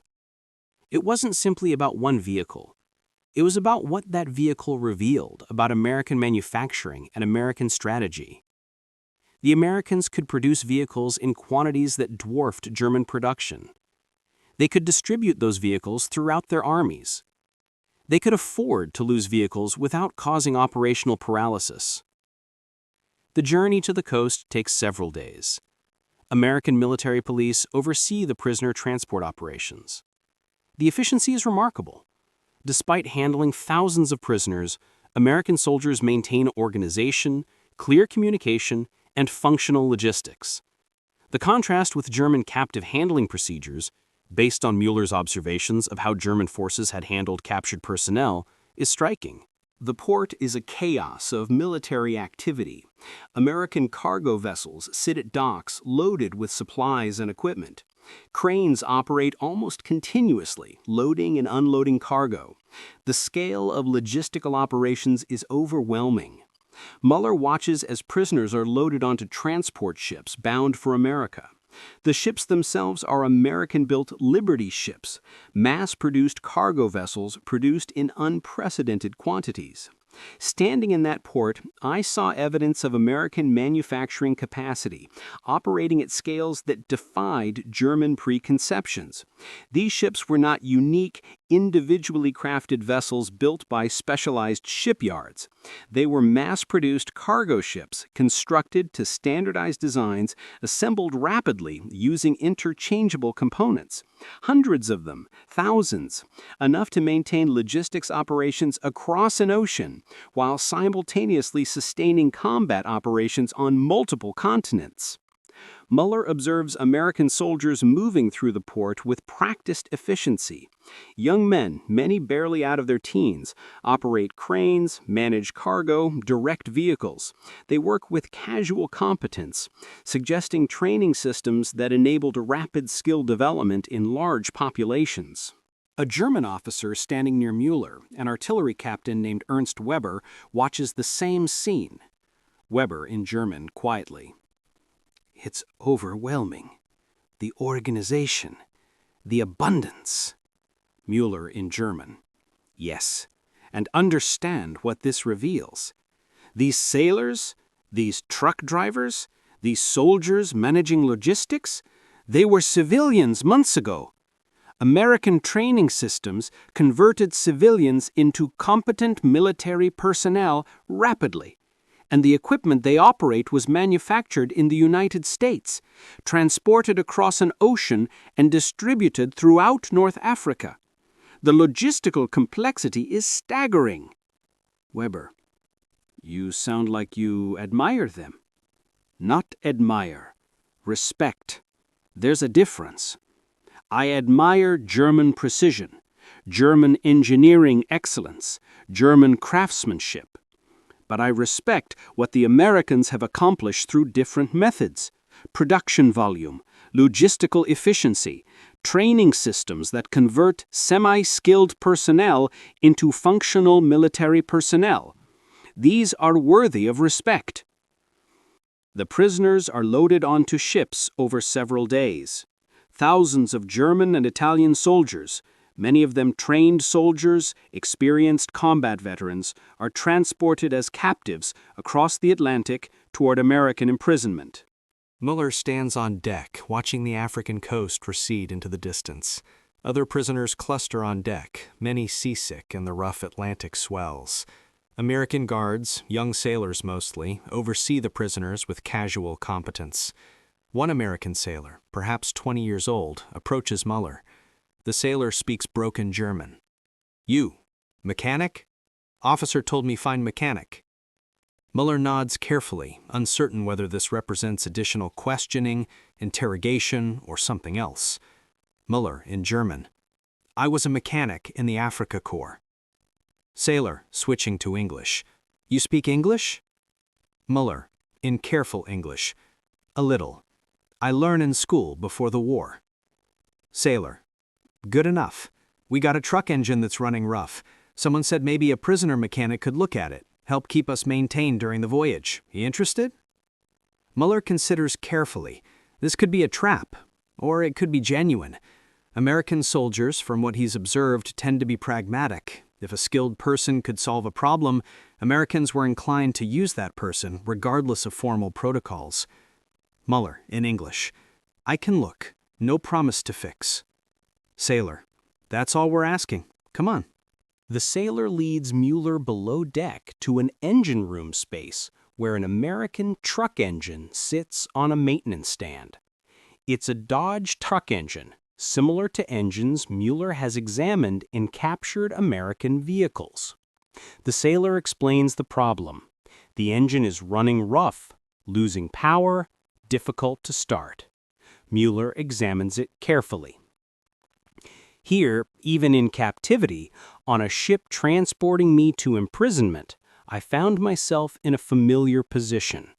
It wasn't simply about one vehicle. It was about what that vehicle revealed about American manufacturing and American strategy. The Americans could produce vehicles in quantities that dwarfed German production. They could distribute those vehicles throughout their armies. They could afford to lose vehicles without causing operational paralysis. The journey to the coast takes several days. American military police oversee the prisoner transport operations. The efficiency is remarkable. Despite handling thousands of prisoners, American soldiers maintain organization, clear communication, and functional logistics. The contrast with German captive handling procedures, based on Müller's observations of how German forces had handled captured personnel, is striking. The port is a chaos of military activity. American cargo vessels sit at docks loaded with supplies and equipment. Cranes operate almost continuously, loading and unloading cargo. The scale of logistical operations is overwhelming. Müller watches as prisoners are loaded onto transport ships bound for America. The ships themselves are American-built Liberty ships, mass-produced cargo vessels produced in unprecedented quantities. Standing in that port, I saw evidence of American manufacturing capacity, operating at scales that defied German preconceptions. These ships were not unique, individually crafted vessels built by specialized shipyards. They were mass-produced cargo ships, constructed to standardized designs, assembled rapidly using interchangeable components. Hundreds of them, thousands, enough to maintain logistics operations across an ocean, while simultaneously sustaining combat operations on multiple continents. Müller observes American soldiers moving through the port with practiced efficiency. Young men, many barely out of their teens, operate cranes, manage cargo, direct vehicles. They work with casual competence, suggesting training systems that enabled rapid skill development in large populations. A German officer standing near Müller, an artillery captain named Ernst Weber, watches the same scene. Weber, in German, quietly. "It's overwhelming. The organization. The abundance." Müller, in German. "Yes, and understand what this reveals. These sailors, these truck drivers, these soldiers managing logistics, they were civilians months ago. American training systems converted civilians into competent military personnel rapidly, and the equipment they operate was manufactured in the United States, transported across an ocean, and distributed throughout North Africa. The logistical complexity is staggering. Weber, you sound like you admire them. Not admire. Respect. There's a difference. I admire German precision, German engineering excellence, German craftsmanship. But I respect what the Americans have accomplished through different methods: production volume, logistical efficiency, training systems that convert semi-skilled personnel into functional military personnel. These are worthy of respect. The prisoners are loaded onto ships over several days. Thousands of German and Italian soldiers, many of them trained soldiers, experienced combat veterans, are transported as captives across the Atlantic toward American imprisonment. Muller stands on deck, watching the African coast recede into the distance. Other prisoners cluster on deck, many seasick in the rough Atlantic swells. American guards, young sailors mostly, oversee the prisoners with casual competence. One American sailor, perhaps 20 years old, approaches Muller. The sailor speaks broken German. "You, mechanic? Officer told me find mechanic." Muller nods carefully, uncertain whether this represents additional questioning, interrogation, or something else. Muller, in German, "I was a mechanic in the Africa Corps." Sailor, switching to English, "You speak English?" Muller, in careful English, "A little. I learn in school before the war." Sailor, "Good enough. We got a truck engine that's running rough. Someone said maybe a prisoner mechanic could look at it, help keep us maintained during the voyage. You interested?" Muller considers carefully. This could be a trap, or it could be genuine. American soldiers, from what he's observed, tend to be pragmatic. If a skilled person could solve a problem, Americans were inclined to use that person, regardless of formal protocols. Muller, in English, "I can look. No promise to fix." Sailor, "That's all we're asking. Come on." The sailor leads Mueller below deck to an engine room space where an American truck engine sits on a maintenance stand. It's a Dodge truck engine, similar to engines Mueller has examined in captured American vehicles. The sailor explains the problem. The engine is running rough, losing power, difficult to start. Mueller examines it carefully. Here, even in captivity, on a ship transporting me to imprisonment, I found myself in a familiar position,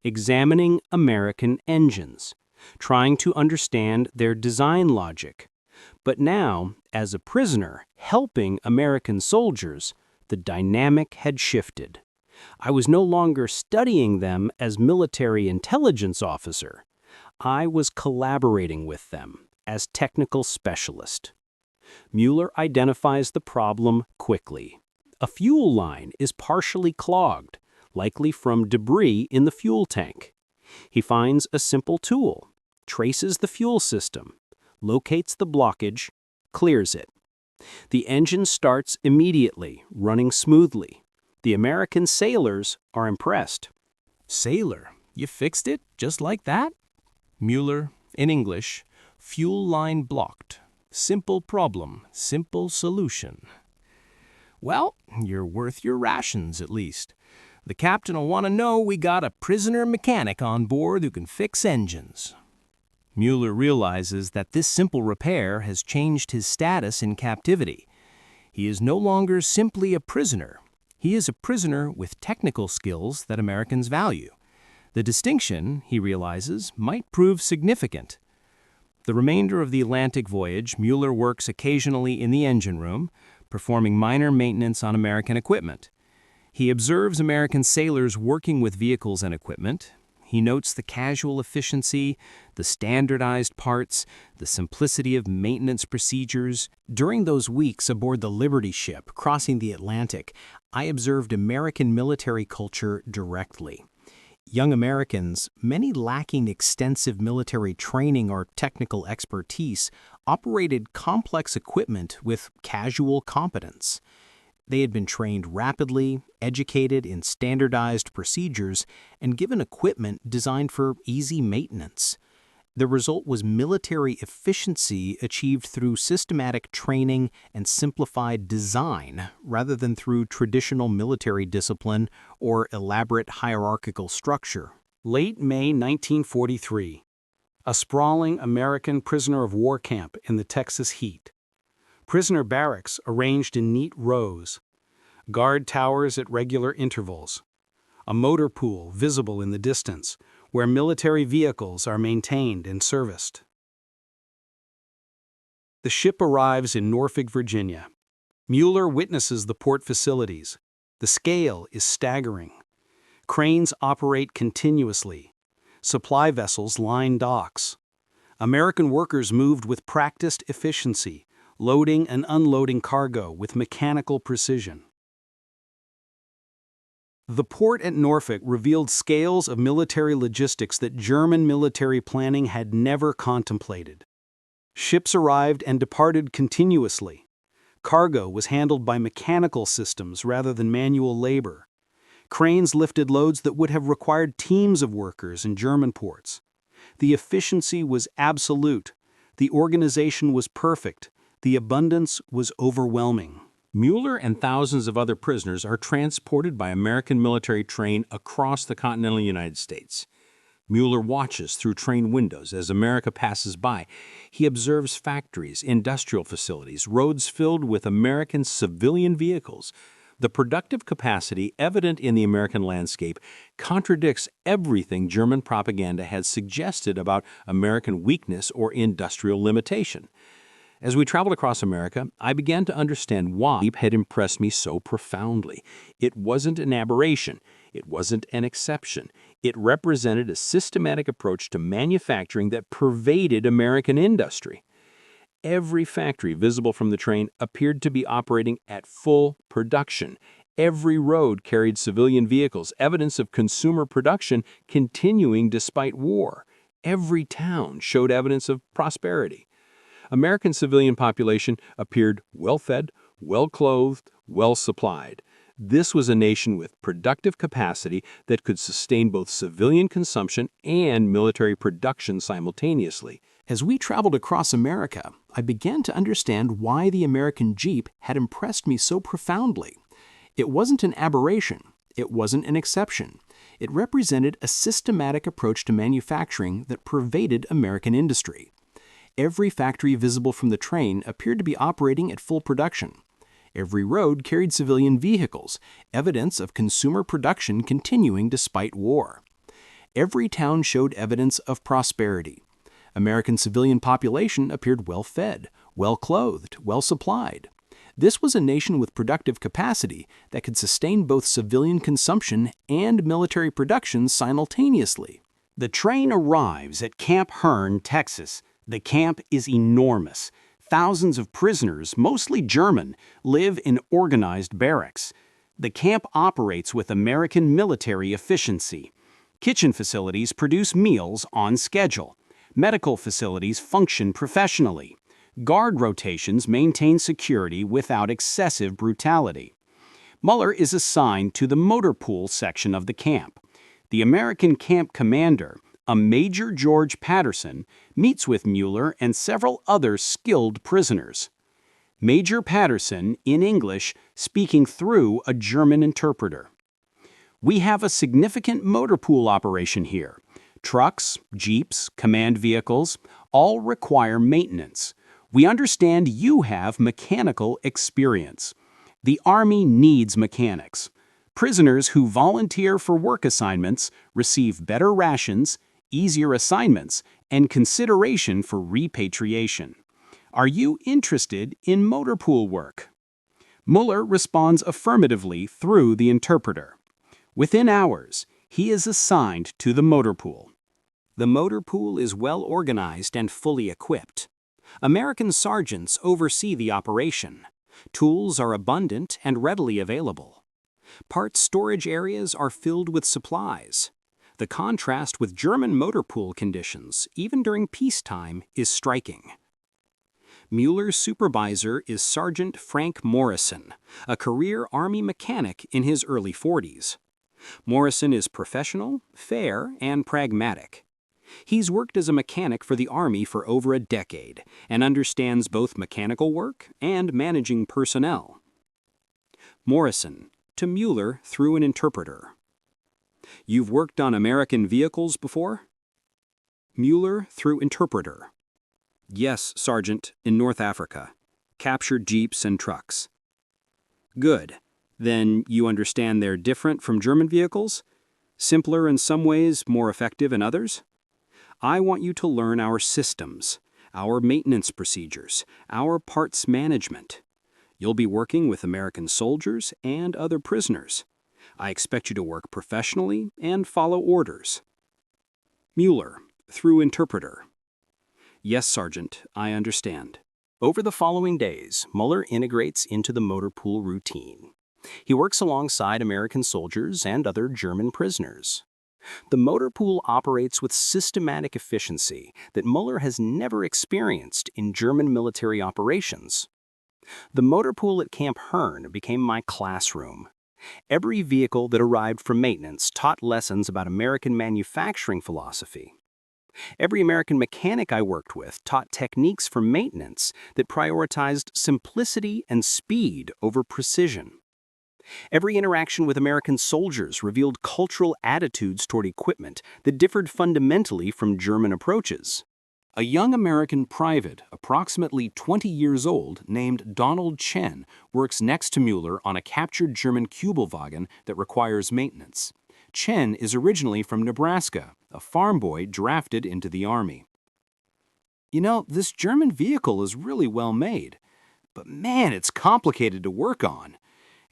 examining American engines, trying to understand their design logic. But now, as a prisoner helping American soldiers, the dynamic had shifted. I was no longer studying them as military intelligence officer. I was collaborating with them as technical specialist. Mueller identifies the problem quickly. A fuel line is partially clogged, likely from debris in the fuel tank. He finds a simple tool, traces the fuel system, locates the blockage, clears it. The engine starts immediately, running smoothly. The American sailors are impressed. "Sailor, you fixed it just like that?" Mueller, in English, "Fuel line blocked. Simple problem, simple solution." "Well, you're worth your rations at least. The captain will want to know we got a prisoner mechanic on board who can fix engines." Mueller realizes that this simple repair has changed his status in captivity. He is no longer simply a prisoner. He is a prisoner with technical skills that Americans value. The distinction, he realizes, might prove significant. The remainder of the Atlantic voyage, Mueller works occasionally in the engine room, performing minor maintenance on American equipment. He observes American sailors working with vehicles and equipment. He notes the casual efficiency, the standardized parts, the simplicity of maintenance procedures. During those weeks aboard the Liberty ship crossing the Atlantic, I observed American military culture directly. Young Americans, many lacking extensive military training or technical expertise, operated complex equipment with casual competence. They had been trained rapidly, educated in standardized procedures, and given equipment designed for easy maintenance. The result was military efficiency achieved through systematic training and simplified design rather than through traditional military discipline or elaborate hierarchical structure. Late May 1943. A sprawling American prisoner of war camp in the Texas heat. Prisoner barracks arranged in neat rows. Guard towers at regular intervals. A motor pool visible in the distance, where military vehicles are maintained and serviced. The ship arrives in Norfolk, Virginia. Mueller witnesses the port facilities. The scale is staggering. Cranes operate continuously. Supply vessels line docks. American workers moved with practiced efficiency, loading and unloading cargo with mechanical precision. The port at Norfolk revealed scales of military logistics that German military planning had never contemplated. Ships arrived and departed continuously. Cargo was handled by mechanical systems rather than manual labor. Cranes lifted loads that would have required teams of workers in German ports. The efficiency was absolute. The organization was perfect. The abundance was overwhelming. Mueller and thousands of other prisoners are transported by American military train across the continental United States. Mueller watches through train windows as America passes by. He observes factories, industrial facilities, roads filled with American civilian vehicles. The productive capacity evident in the American landscape contradicts everything German propaganda had suggested about American weakness or industrial limitation. As we traveled across America, I began to understand why Jeep had impressed me so profoundly. It wasn't an aberration. It wasn't an exception. It represented a systematic approach to manufacturing that pervaded American industry. Every factory visible from the train appeared to be operating at full production. Every road carried civilian vehicles, evidence of consumer production continuing despite war. Every town showed evidence of prosperity. American civilian population appeared well-fed, well-clothed, well-supplied. This was a nation with productive capacity that could sustain both civilian consumption and military production simultaneously. As we traveled across America, I began to understand why the American Jeep had impressed me so profoundly. It wasn't an aberration. It wasn't an exception. It represented a systematic approach to manufacturing that pervaded American industry. Every factory visible from the train appeared to be operating at full production. Every road carried civilian vehicles, evidence of consumer production continuing despite war. Every town showed evidence of prosperity. American civilian population appeared well-fed, well-clothed, well-supplied. This was a nation with productive capacity that could sustain both civilian consumption and military production simultaneously. The train arrives at Camp Hearn, Texas. The camp is enormous. Thousands of prisoners, mostly German, live in organized barracks. The camp operates with American military efficiency. Kitchen facilities produce meals on schedule. Medical facilities function professionally. Guard rotations maintain security without excessive brutality. Mueller is assigned to the motor pool section of the camp. The American camp commander, a Major George Patterson, meets with Mueller and several other skilled prisoners. Major Patterson, in English, speaking through a German interpreter. We have a significant motor pool operation here. Trucks, jeeps, command vehicles, all require maintenance. We understand you have mechanical experience. The Army needs mechanics. Prisoners who volunteer for work assignments receive better rations, easier assignments, and consideration for repatriation. Are you interested in motor pool work? Mueller responds affirmatively through the interpreter. Within hours, he is assigned to the motor pool. The motor pool is well organized and fully equipped. American sergeants oversee the operation. Tools are abundant and readily available. Parts storage areas are filled with supplies. The contrast with German motor pool conditions, even during peacetime, is striking. Mueller's supervisor is Sergeant Frank Morrison, a career Army mechanic in his early 40s. Morrison is professional, fair, and pragmatic. He's worked as a mechanic for the Army for over a decade and understands both mechanical work and managing personnel. Morrison, to Mueller through an interpreter. You've worked on American vehicles before? Mueller through interpreter. Yes, Sergeant, in North Africa. Captured jeeps and trucks. Good. Then you understand they're different from German vehicles? Simpler in some ways, more effective in others? I want you to learn our systems, our maintenance procedures, our parts management. You'll be working with American soldiers and other prisoners. I expect you to work professionally and follow orders. Mueller, through interpreter. Yes, Sergeant, I understand. Over the following days, Mueller integrates into the motor pool routine. He works alongside American soldiers and other German prisoners. The motor pool operates with systematic efficiency that Mueller has never experienced in German military operations. The motor pool at Camp Hearn became my classroom. Every vehicle that arrived from maintenance taught lessons about American manufacturing philosophy. Every American mechanic I worked with taught techniques for maintenance that prioritized simplicity and speed over precision. Every interaction with American soldiers revealed cultural attitudes toward equipment that differed fundamentally from German approaches. A young American private, approximately 20 years old, named Donald Chen, works next to Mueller on a captured German Kübelwagen that requires maintenance. Chen is originally from Nebraska, a farm boy drafted into the Army. You know, this German vehicle is really well made, but man, it's complicated to work on.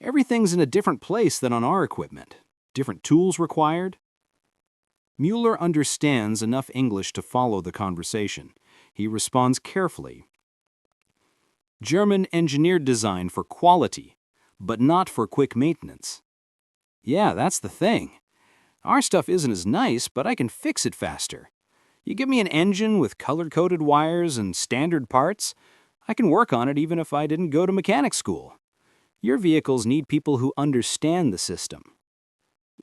Everything's in a different place than on our equipment. Different tools required. Mueller understands enough English to follow the conversation. He responds carefully. German engineered design for quality, but not for quick maintenance. Yeah, that's the thing. Our stuff isn't as nice, but I can fix it faster. You give me an engine with color-coded wires and standard parts, I can work on it even if I didn't go to mechanic school. Your vehicles need people who understand the system.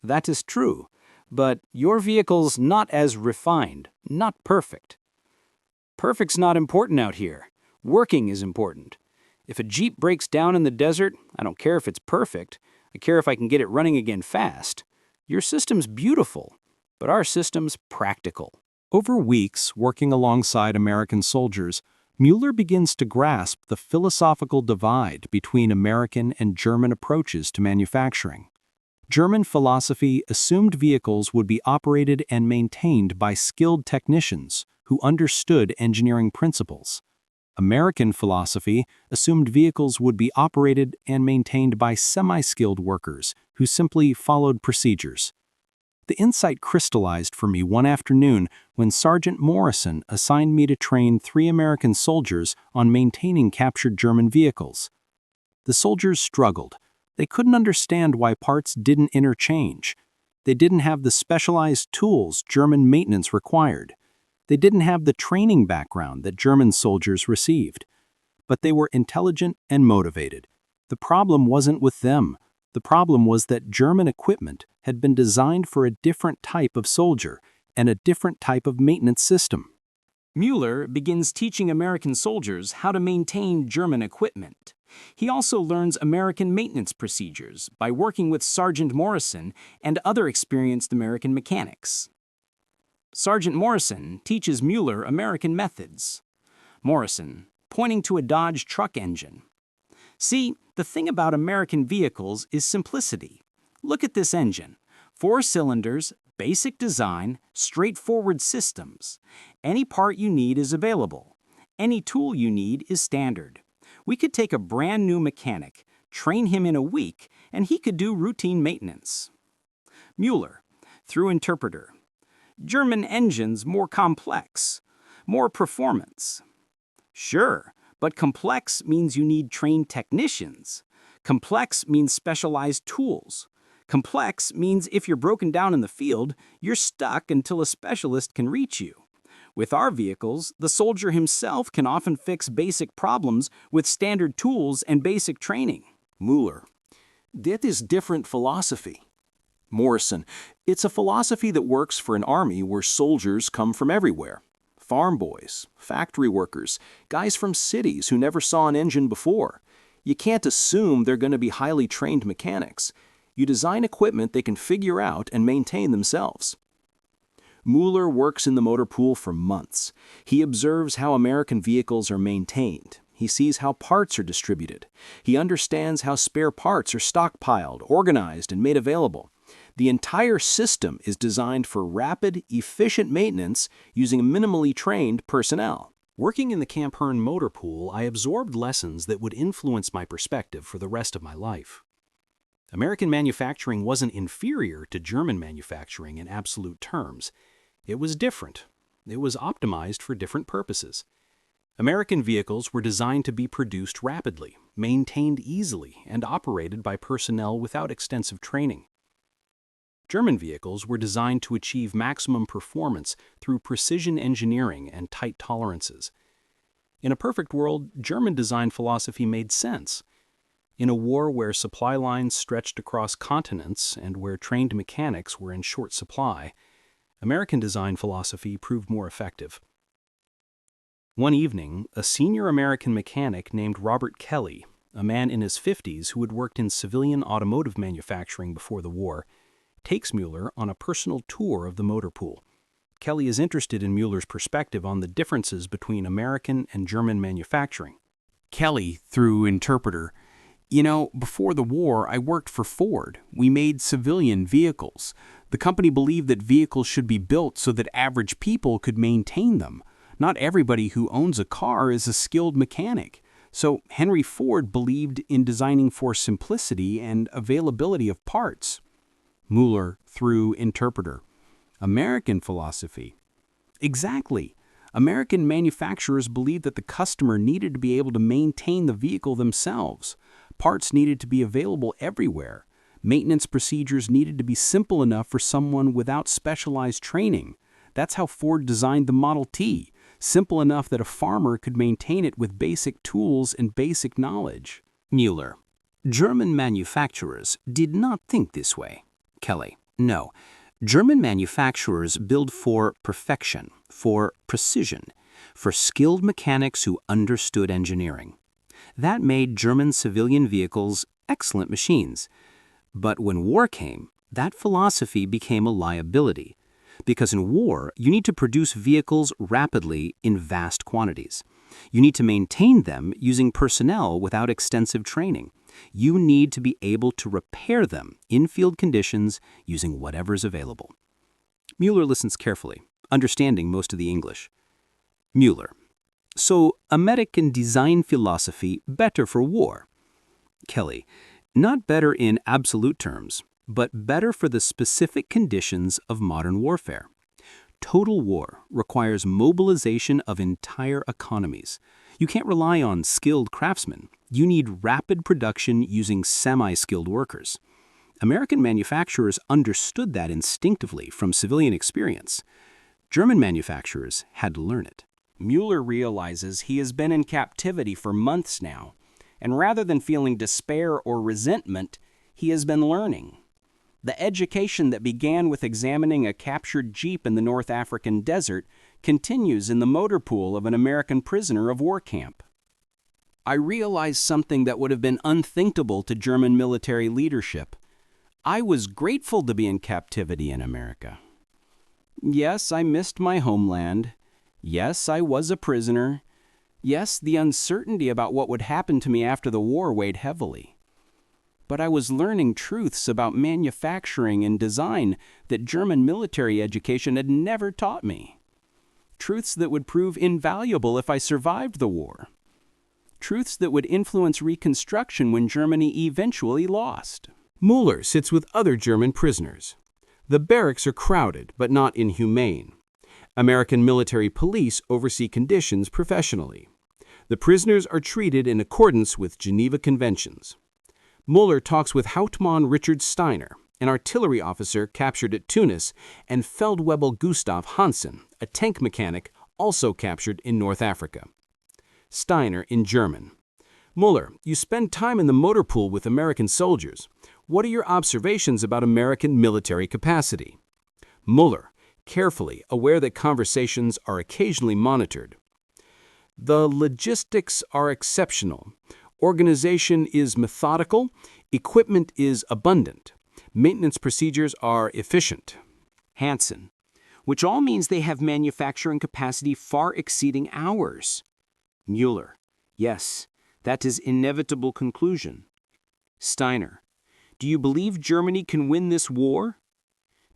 That is true, but your vehicle's not as refined, not perfect. Perfect's not important out here. Working is important. If a Jeep breaks down in the desert, I don't care if it's perfect. I care if I can get it running again fast. Your system's beautiful, but our system's practical. Over weeks, working alongside American soldiers, Mueller begins to grasp the philosophical divide between American and German approaches to manufacturing. German philosophy assumed vehicles would be operated and maintained by skilled technicians who understood engineering principles. American philosophy assumed vehicles would be operated and maintained by semi-skilled workers who simply followed procedures. The insight crystallized for me one afternoon when Sergeant Morrison assigned me to train 3 American soldiers on maintaining captured German vehicles. The soldiers struggled. They couldn't understand why parts didn't interchange. They didn't have the specialized tools German maintenance required. They didn't have the training background that German soldiers received. But they were intelligent and motivated. The problem wasn't with them. The problem was that German equipment had been designed for a different type of soldier and a different type of maintenance system. Mueller begins teaching American soldiers how to maintain German equipment. He also learns American maintenance procedures by working with Sergeant Morrison and other experienced American mechanics. Sergeant Morrison teaches Mueller American methods. Morrison, pointing to a Dodge truck engine. See, the thing about American vehicles is simplicity. Look at this engine. 4 cylinders, basic design, straightforward systems. Any part you need is available. Any tool you need is standard. We could take a brand new mechanic, train him in a week, and he could do routine maintenance. Mueller, through interpreter. German engines more complex, more performance. Sure, but complex means you need trained technicians. Complex means specialized tools. Complex means if you're broken down in the field, you're stuck until a specialist can reach you. With our vehicles, the soldier himself can often fix basic problems with standard tools and basic training. Mueller, that is different philosophy. Morrison, it's a philosophy that works for an army where soldiers come from everywhere. Farm boys, factory workers, guys from cities who never saw an engine before. You can't assume they're going to be highly trained mechanics. You design equipment they can figure out and maintain themselves. Mueller works in the motor pool for months. He observes how American vehicles are maintained. He sees how parts are distributed. He understands how spare parts are stockpiled, organized, and made available. The entire system is designed for rapid, efficient maintenance using minimally trained personnel. Working in the Camp Hearn motor pool, I absorbed lessons that would influence my perspective for the rest of my life. American manufacturing wasn't inferior to German manufacturing in absolute terms. It was different. It was optimized for different purposes. American vehicles were designed to be produced rapidly, maintained easily, and operated by personnel without extensive training. German vehicles were designed to achieve maximum performance through precision engineering and tight tolerances. In a perfect world, German design philosophy made sense. In a war where supply lines stretched across continents and where trained mechanics were in short supply, American design philosophy proved more effective. One evening, a senior American mechanic named Robert Kelly, a man in his 50s who had worked in civilian automotive manufacturing before the war, takes Mueller on a personal tour of the motor pool. Kelly is interested in Mueller's perspective on the differences between American and German manufacturing. Kelly, through interpreter, before the war, I worked for Ford. We made civilian vehicles. The company believed that vehicles should be built so that average people could maintain them. Not everybody who owns a car is a skilled mechanic. So Henry Ford believed in designing for simplicity and availability of parts. Mueller, through interpreter. American philosophy. Exactly. American manufacturers believed that the customer needed to be able to maintain the vehicle themselves. Parts needed to be available everywhere. Maintenance procedures needed to be simple enough for someone without specialized training. That's how Ford designed the Model T, simple enough that a farmer could maintain it with basic tools and basic knowledge. Mueller. German manufacturers did not think this way. Kelly. No. German manufacturers build for perfection, for precision, for skilled mechanics who understood engineering. That made German civilian vehicles excellent machines. But when war came, that philosophy became a liability. Because in war, you need to produce vehicles rapidly in vast quantities. You need to maintain them using personnel without extensive training. You need to be able to repair them in field conditions using whatever's available. Mueller listens carefully, understanding most of the English. Mueller. So, American design philosophy better for war? Kelly. Not better in absolute terms, but better for the specific conditions of modern warfare. Total war requires mobilization of entire economies. You can't rely on skilled craftsmen. You need rapid production using semi-skilled workers. American manufacturers understood that instinctively from civilian experience. German manufacturers had to learn it. Mueller realizes he has been in captivity for months now, and rather than feeling despair or resentment, he has been learning. The education that began with examining a captured Jeep in the North African desert continues in the motor pool of an American prisoner of war camp. I realized something that would have been unthinkable to German military leadership. I was grateful to be in captivity in America. Yes, I missed my homeland. Yes, I was a prisoner. Yes, the uncertainty about what would happen to me after the war weighed heavily. But I was learning truths about manufacturing and design that German military education had never taught me. Truths that would prove invaluable if I survived the war. Truths that would influence Reconstruction when Germany eventually lost. Mueller sits with other German prisoners. The barracks are crowded, but not inhumane. American military police oversee conditions professionally. The prisoners are treated in accordance with Geneva Conventions. Mueller talks with Hauptmann Richard Steiner, an artillery officer captured at Tunis, and Feldwebel Gustav Hansen, a tank mechanic also captured in North Africa. Steiner in German. Mueller, you spend time in the motor pool with American soldiers. What are your observations about American military capacity? Mueller, carefully aware that conversations are occasionally monitored. The logistics are exceptional. Organization is methodical. Equipment is abundant. Maintenance procedures are efficient. Hansen, which all means they have manufacturing capacity far exceeding ours. Mueller, yes, that is inevitable conclusion. Steiner, do you believe Germany can win this war?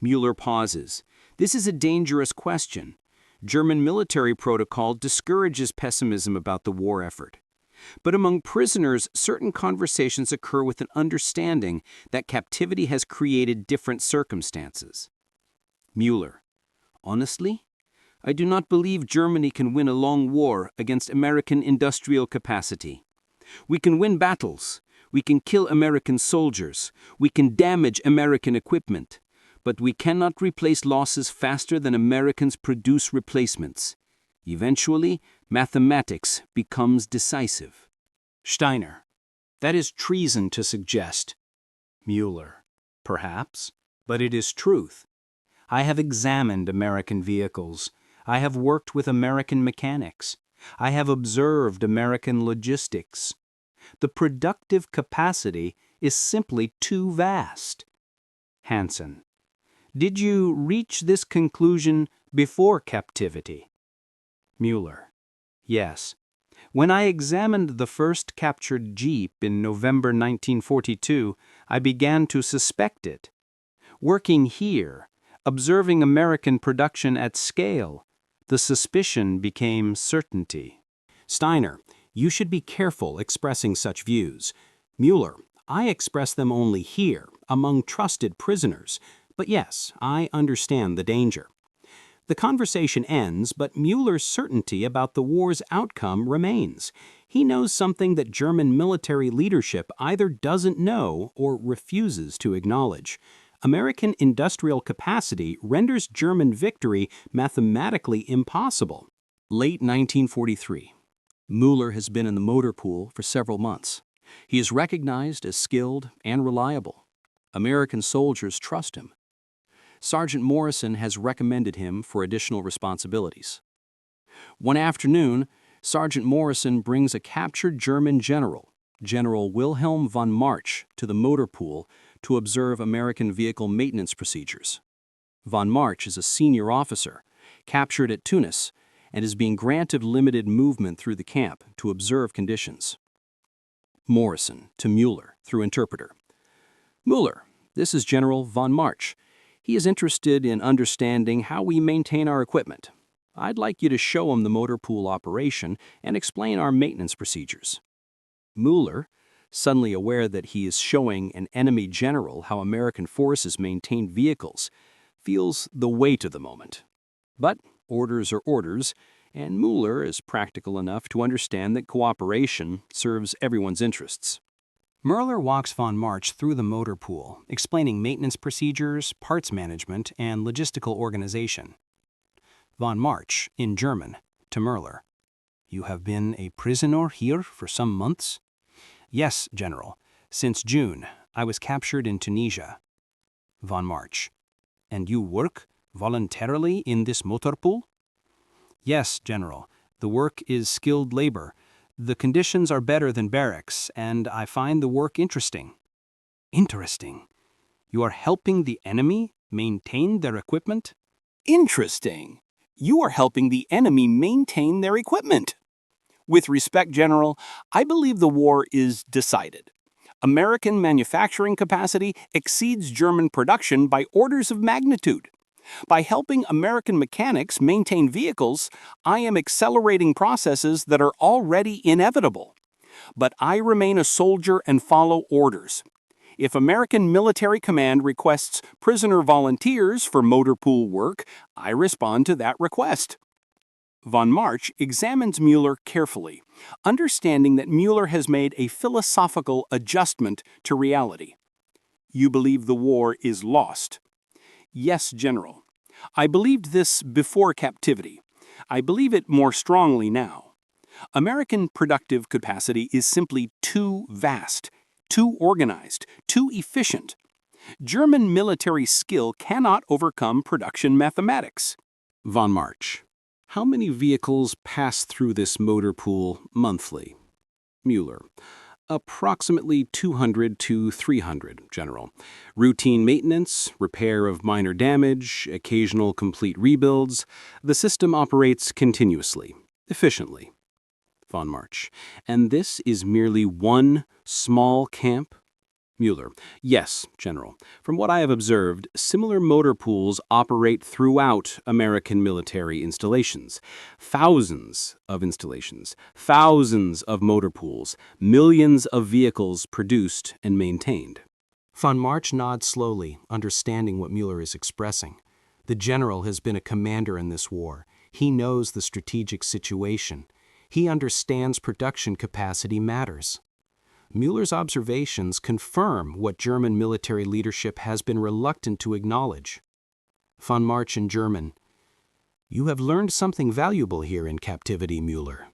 Mueller pauses. This is a dangerous question. German military protocol discourages pessimism about the war effort. But among prisoners, certain conversations occur with an understanding that captivity has created different circumstances. Mueller, honestly, I do not believe Germany can win a long war against American industrial capacity. We can win battles. We can kill American soldiers. We can damage American equipment. But we cannot replace losses faster than Americans produce replacements. Eventually, mathematics becomes decisive. Steiner, that is treason to suggest. Mueller, perhaps, but it is truth. I have examined American vehicles. I have worked with American mechanics. I have observed American logistics. The productive capacity is simply too vast. Hansen, did you reach this conclusion before captivity? Mueller, yes. When I examined the first captured Jeep in November 1942, I began to suspect it. Working here, observing American production at scale, the suspicion became certainty. Steiner, you should be careful expressing such views. Mueller, I express them only here, among trusted prisoners. But yes, I understand the danger. The conversation ends, but Mueller's certainty about the war's outcome remains. He knows something that German military leadership either doesn't know or refuses to acknowledge. American industrial capacity renders German victory mathematically impossible. Late 1943. Mueller has been in the motor pool for several months. He is recognized as skilled and reliable. American soldiers trust him. Sergeant Morrison has recommended him for additional responsibilities. One afternoon, Sergeant Morrison brings a captured German general, General Wilhelm von March, to the motor pool to observe American vehicle maintenance procedures. Von March is a senior officer, captured at Tunis, and is being granted limited movement through the camp to observe conditions. Morrison to Mueller through interpreter. Mueller, this is General von March. He is interested in understanding how we maintain our equipment. I'd like you to show him the motor pool operation and explain our maintenance procedures. Mueller, suddenly aware that he is showing an enemy general how American forces maintain vehicles, feels the weight of the moment. But orders are orders, and Mueller is practical enough to understand that cooperation serves everyone's interests. Mueller walks von March through the motor pool, explaining maintenance procedures, parts management, and logistical organization. Von March, in German, to Mueller. You have been a prisoner here for some months? Yes, General. Since June. I was captured in Tunisia. Von March. And you work voluntarily in this motor pool? Yes, General. The work is skilled labor. The conditions are better than barracks, and I find the work interesting. Interesting. You are helping the enemy maintain their equipment? Interesting. You are helping the enemy maintain their equipment. With respect, General, I believe the war is decided. American manufacturing capacity exceeds German production by orders of magnitude. By helping American mechanics maintain vehicles, I am accelerating processes that are already inevitable. But I remain a soldier and follow orders. If American military command requests prisoner volunteers for motor pool work, I respond to that request. Von March examines Mueller carefully, understanding that Mueller has made a philosophical adjustment to reality. You believe the war is lost. Yes, General. I believed this before captivity. I believe it more strongly now. American productive capacity is simply too vast. too organized, too efficient. German military skill cannot overcome production mathematics. Von March. How many vehicles pass through this motor pool monthly? Müller. Approximately 200 to 300, General. Routine maintenance, repair of minor damage, occasional complete rebuilds. The system operates continuously, efficiently. Von March. And this is merely one small camp? Müller. Yes, General. From what I have observed, similar motor pools operate throughout American military installations. Thousands of installations, thousands of motor pools, millions of vehicles produced and maintained. Von March nods slowly, understanding what Müller is expressing. The general has been a commander in this war. He knows the strategic situation. He understands production capacity matters. Müller's observations confirm what German military leadership has been reluctant to acknowledge. Von March in German. You have learned something valuable here in captivity, Müller.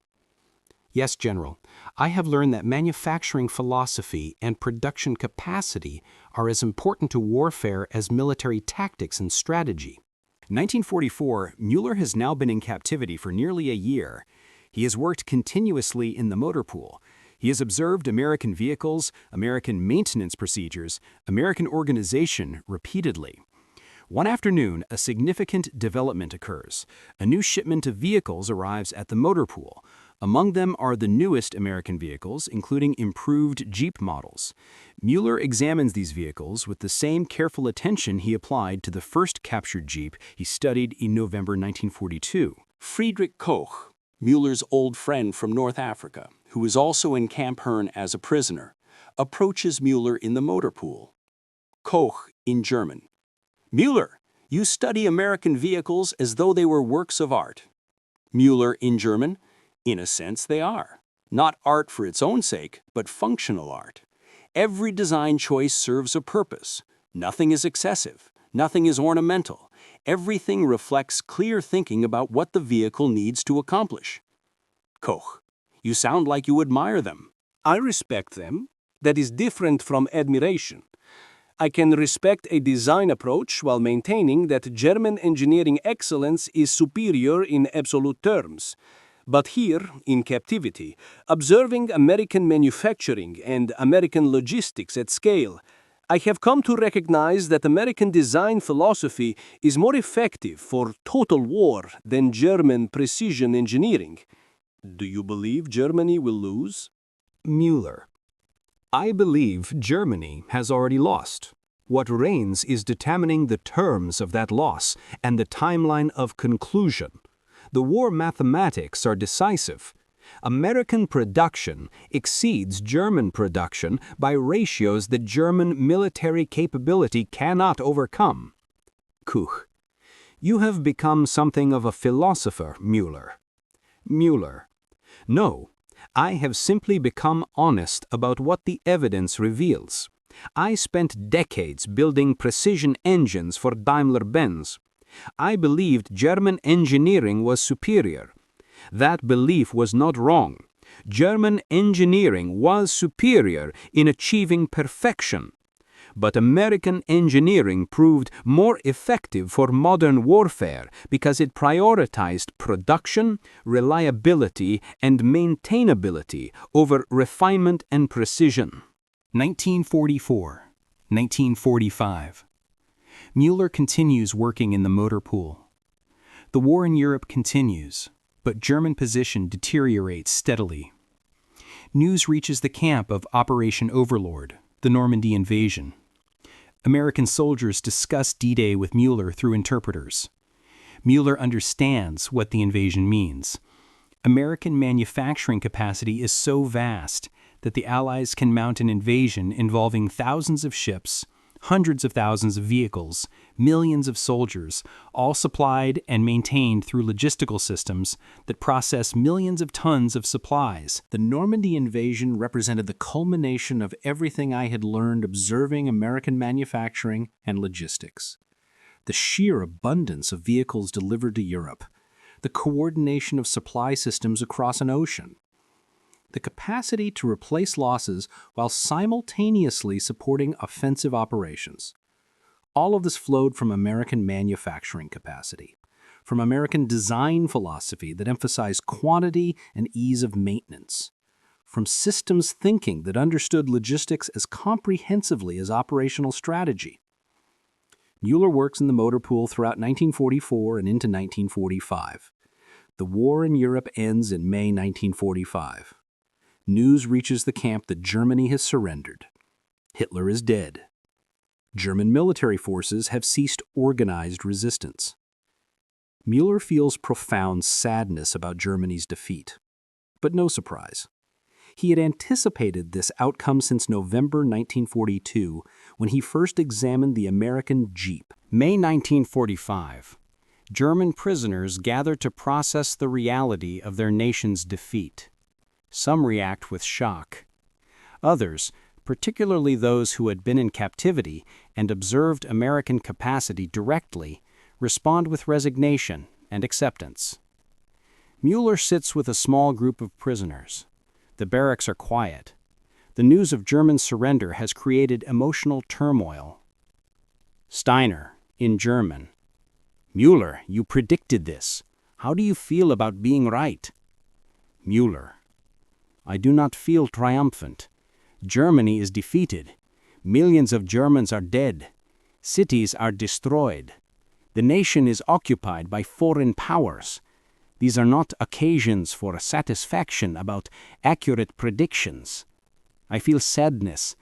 Yes, General. I have learned that manufacturing philosophy and production capacity are as important to warfare as military tactics and strategy. 1944, Müller has now been in captivity for nearly a year. He has worked continuously in the motor pool. He has observed American vehicles, American maintenance procedures, American organization repeatedly. One afternoon, a significant development occurs. A new shipment of vehicles arrives at the motor pool. Among them are the newest American vehicles, including improved Jeep models. Müller examines these vehicles with the same careful attention he applied to the first captured Jeep he studied in November 1942. Friedrich Koch, Müller's old friend from North Africa, who was also in Camp Herne as a prisoner, approaches Müller in the motor pool. Koch in German. Müller, you study American vehicles as though they were works of art. Müller in German. In a sense, they are. Not art for its own sake, but functional art. Every design choice serves a purpose. Nothing is excessive. Nothing is ornamental. Everything reflects clear thinking about what the vehicle needs to accomplish. Koch. You sound like you admire them. I respect them. That is different from admiration. I can respect a design approach while maintaining that German engineering excellence is superior in absolute terms. But here, in captivity, observing American manufacturing and American logistics at scale, I have come to recognize that American design philosophy is more effective for total war than German precision engineering. Do you believe Germany will lose? Müller. I believe Germany has already lost. What reigns is determining the terms of that loss and the timeline of conclusion. The war mathematics are decisive. American production exceeds German production by ratios that German military capability cannot overcome. Kuch. You have become something of a philosopher, Müller. Müller. No, I have simply become honest about what the evidence reveals. I spent decades building precision engines for Daimler-Benz. I believed German engineering was superior. That belief was not wrong. German engineering was superior in achieving perfection. But American engineering proved more effective for modern warfare because it prioritized production, reliability, and maintainability over refinement and precision. 1944, 1945. Müller continues working in the motor pool. The war in Europe continues, but German position deteriorates steadily. News reaches the camp of Operation Overlord, the Normandy invasion. American soldiers discuss D-Day with Müller through interpreters. Müller understands what the invasion means. American manufacturing capacity is so vast that the Allies can mount an invasion involving thousands of ships, hundreds of thousands of vehicles, millions of soldiers, all supplied and maintained through logistical systems that process millions of tons of supplies. The Normandy invasion represented the culmination of everything I had learned observing American manufacturing and logistics. The sheer abundance of vehicles delivered to Europe, the coordination of supply systems across an ocean. the capacity to replace losses while simultaneously supporting offensive operations. All of this flowed from American manufacturing capacity, from American design philosophy that emphasized quantity and ease of maintenance, from systems thinking that understood logistics as comprehensively as operational strategy. Mueller works in the motor pool throughout 1944 and into 1945. The war in Europe ends in May 1945. News reaches the camp that Germany has surrendered. Hitler is dead. German military forces have ceased organized resistance. Mueller feels profound sadness about Germany's defeat, but no surprise. He had anticipated this outcome since November 1942, when he first examined the American Jeep. May 1945. German prisoners gather to process the reality of their nation's defeat. Some react with shock. Others, particularly those who had been in captivity and observed American capacity directly, respond with resignation and acceptance. Mueller sits with a small group of prisoners. The barracks are quiet. The news of German surrender has created emotional turmoil. Steiner, in German: "Mueller, you predicted this. How do you feel about being right?" Mueller: "I do not feel triumphant. Germany is defeated. Millions of Germans are dead. Cities are destroyed. The nation is occupied by foreign powers. These are not occasions for satisfaction about accurate predictions. I feel sadness,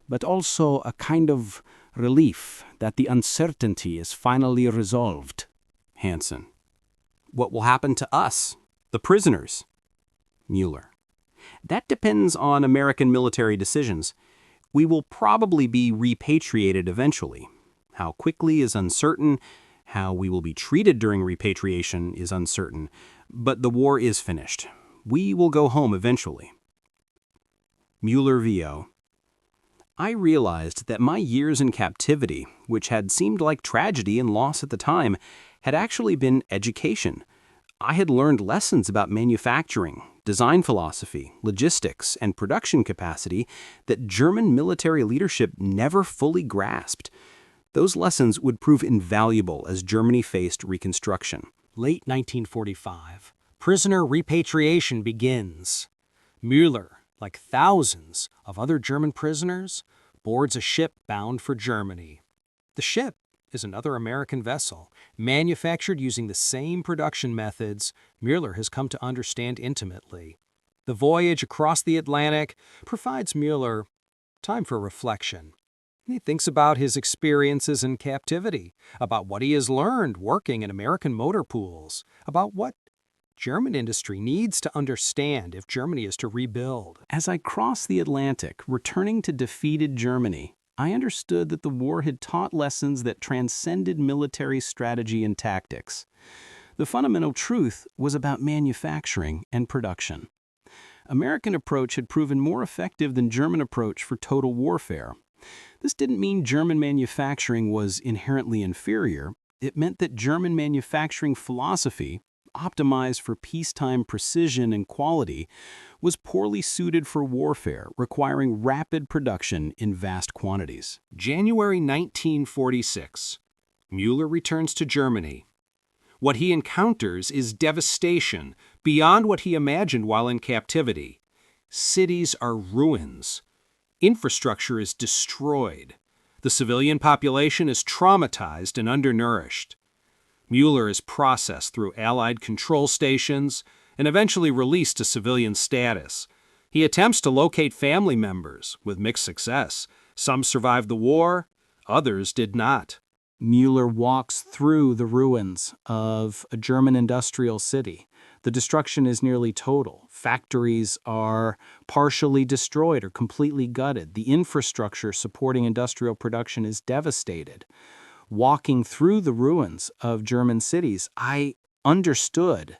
but also a kind of relief that the uncertainty is finally resolved." Hansen: "What will happen to us, the prisoners?" Mueller: "That depends on American military decisions. We will probably be repatriated eventually. How quickly is uncertain. How we will be treated during repatriation is uncertain. But the war is finished. We will go home eventually." Mueller VO: "I realized that my years in captivity, which had seemed like tragedy and loss at the time, had actually been education. I had learned lessons about manufacturing, design philosophy, logistics, and production capacity that German military leadership never fully grasped. Those lessons would prove invaluable as Germany faced reconstruction." Late 1945, prisoner repatriation begins. Mueller, like thousands of other German prisoners, boards a ship bound for Germany. The ship is another American vessel, manufactured using the same production methods Mueller has come to understand intimately. The voyage across the Atlantic provides Mueller time for reflection. He thinks about his experiences in captivity, about what he has learned working in American motor pools, about what German industry needs to understand if Germany is to rebuild. "As I crossed the Atlantic, returning to defeated Germany, I understood that the war had taught lessons that transcended military strategy and tactics. The fundamental truth was about manufacturing and production. American approach had proven more effective than German approach for total warfare. This didn't mean German manufacturing was inherently inferior. It meant that German manufacturing philosophy, optimized for peacetime precision and quality, was poorly suited for warfare, requiring rapid production in vast quantities." January 1946. Mueller returns to Germany. What he encounters is devastation beyond what he imagined while in captivity. Cities are ruins. Infrastructure is destroyed. The civilian population is traumatized and undernourished. Mueller is processed through Allied control stations and eventually released to civilian status. He attempts to locate family members, with mixed success. Some survived the war, others did not. Mueller walks through the ruins of a German industrial city. The destruction is nearly total. Factories are partially destroyed or completely gutted. The infrastructure supporting industrial production is devastated. Walking through the ruins of German cities, I understood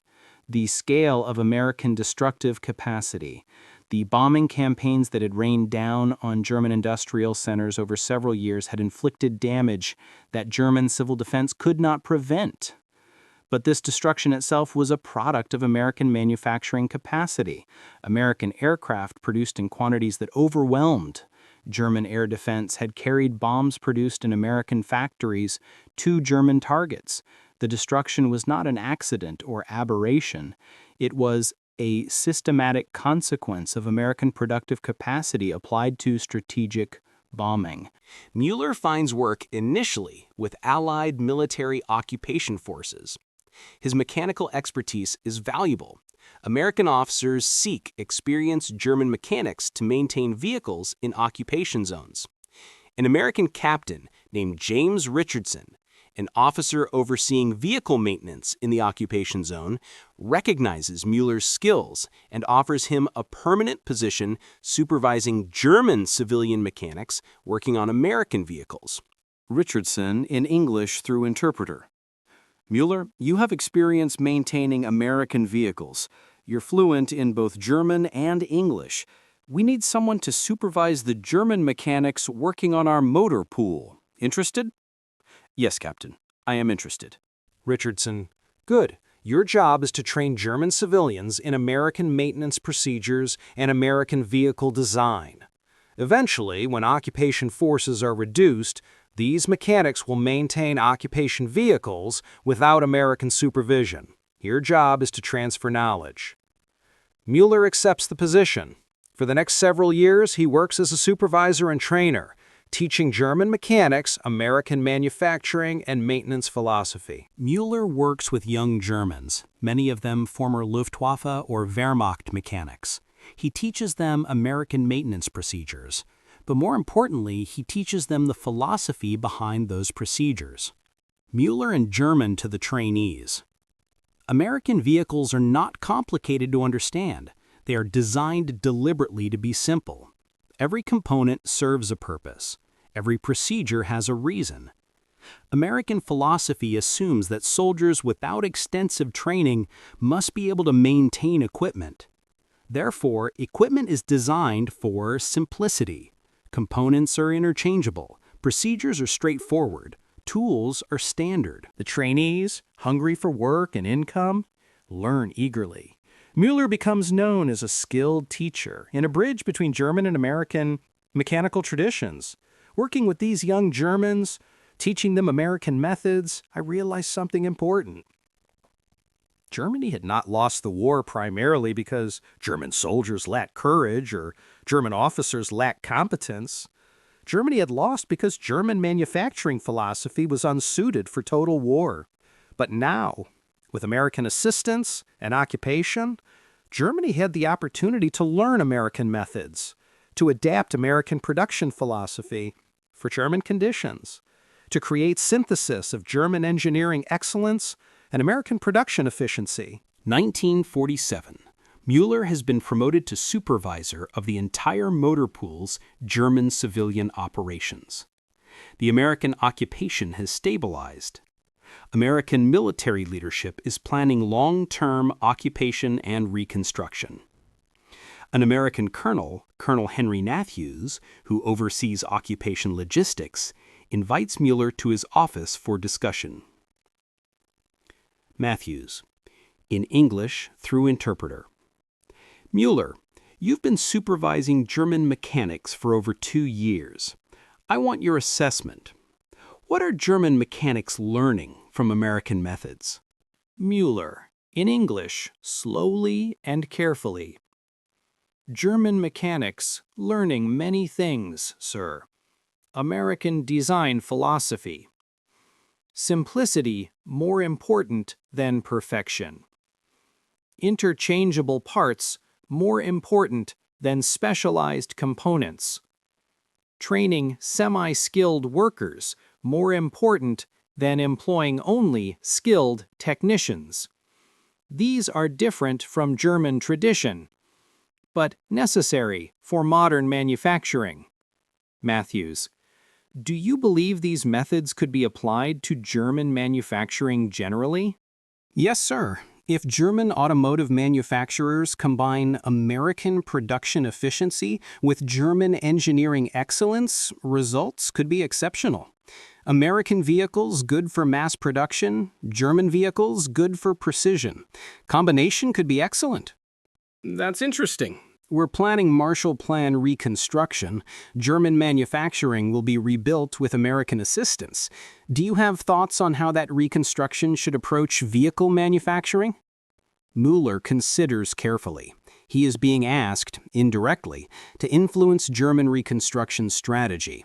the scale of American destructive capacity. The bombing campaigns that had rained down on German industrial centers over several years had inflicted damage that German civil defense could not prevent. But this destruction itself was a product of American manufacturing capacity. American aircraft produced in quantities that overwhelmed. German air defense had carried bombs produced in American factories to German targets. The destruction was not an accident or aberration. It was a systematic consequence of American productive capacity applied to strategic bombing. Mueller finds work initially with Allied military occupation forces. His mechanical expertise is valuable. American officers seek experienced German mechanics to maintain vehicles in occupation zones. An American captain named James Richardson, an officer overseeing vehicle maintenance in the occupation zone, recognizes Mueller's skills and offers him a permanent position supervising German civilian mechanics working on American vehicles. Richardson in English through interpreter. Mueller, you have experience maintaining American vehicles. You're fluent in both German and English. We need someone to supervise the German mechanics working on our motor pool. Interested? Yes, Captain. I am interested. Richardson, good. Your job is to train German civilians in American maintenance procedures and American vehicle design. Eventually, when occupation forces are reduced, these mechanics will maintain occupation vehicles without American supervision. Your job is to transfer knowledge. Mueller accepts the position. For the next several years, he works as a supervisor and trainer, teaching German mechanics American manufacturing and maintenance philosophy. Mueller works with young Germans, many of them former Luftwaffe or Wehrmacht mechanics. He teaches them American maintenance procedures, but more importantly, he teaches them the philosophy behind those procedures. Mueller in German to the trainees. American vehicles are not complicated to understand. They are designed deliberately to be simple. Every component serves a purpose. Every procedure has a reason. American philosophy assumes that soldiers without extensive training must be able to maintain equipment. Therefore, equipment is designed for simplicity. Components are interchangeable. Procedures are straightforward. Tools are standard. The trainees, hungry for work and income, learn eagerly. Mueller becomes known as a skilled teacher in a bridge between German and American mechanical traditions. Working with these young Germans, teaching them American methods, I realized something important. Germany had not lost the war primarily because German soldiers lacked courage or German officers lacked competence. Germany had lost because German manufacturing philosophy was unsuited for total war. But now, with American assistance and occupation, Germany had the opportunity to learn American methods, to adapt American production philosophy for German conditions, to create synthesis of German engineering excellence and American production efficiency. 1947. Mueller has been promoted to supervisor of the entire motor pool's German civilian operations. The American occupation has stabilized. American military leadership is planning long-term occupation and reconstruction. An American colonel, Colonel Henry Matthews, who oversees occupation logistics, invites Mueller to his office for discussion. Matthews, in English through interpreter. Mueller, you've been supervising German mechanics for over 2 years. I want your assessment. What are German mechanics learning from American methods? Mueller, in English, slowly and carefully. German mechanics learning many things, sir. American design philosophy. Simplicity more important than perfection. Interchangeable parts more important than specialized components. Training semi-skilled workers more important than employing only skilled technicians. These are different from German tradition, but necessary for modern manufacturing. Matthews, do you believe these methods could be applied to German manufacturing generally? Yes, sir. If German automotive manufacturers combine American production efficiency with German engineering excellence, results could be exceptional. American vehicles good for mass production, German vehicles good for precision. Combination could be excellent. That's interesting. We're planning Marshall Plan reconstruction. German manufacturing will be rebuilt with American assistance. Do you have thoughts on how that reconstruction should approach vehicle manufacturing? Mueller considers carefully. He is being asked, indirectly, to influence German reconstruction strategy.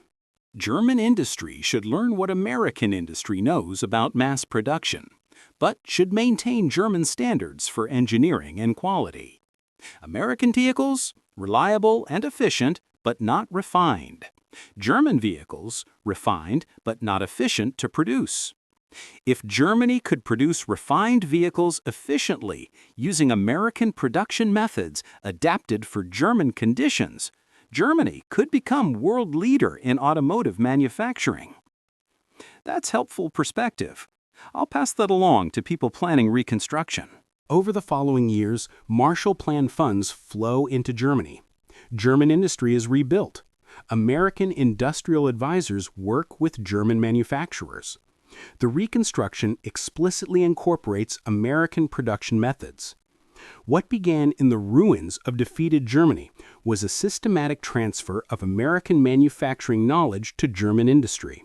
German industry should learn what American industry knows about mass production, but should maintain German standards for engineering and quality. American vehicles, reliable and efficient, but not refined. German vehicles, refined but not efficient to produce. If Germany could produce refined vehicles efficiently using American production methods adapted for German conditions, Germany could become world leader in automotive manufacturing. That's helpful perspective. I'll pass that along to people planning reconstruction. Over the following years, Marshall Plan funds flow into Germany. German industry is rebuilt. American industrial advisors work with German manufacturers. The reconstruction explicitly incorporates American production methods. What began in the ruins of defeated Germany was a systematic transfer of American manufacturing knowledge to German industry.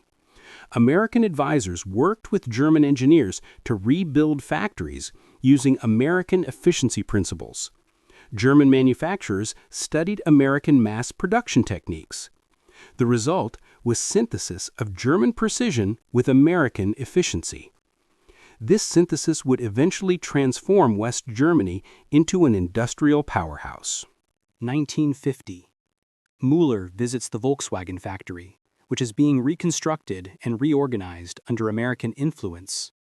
American advisors worked with German engineers to rebuild factories using American efficiency principles. German manufacturers studied American mass production techniques. The result was synthesis of German precision with American efficiency. This synthesis would eventually transform West Germany into an industrial powerhouse. 1950. Mueller visits the Volkswagen factory, which is being reconstructed and reorganized under American influence.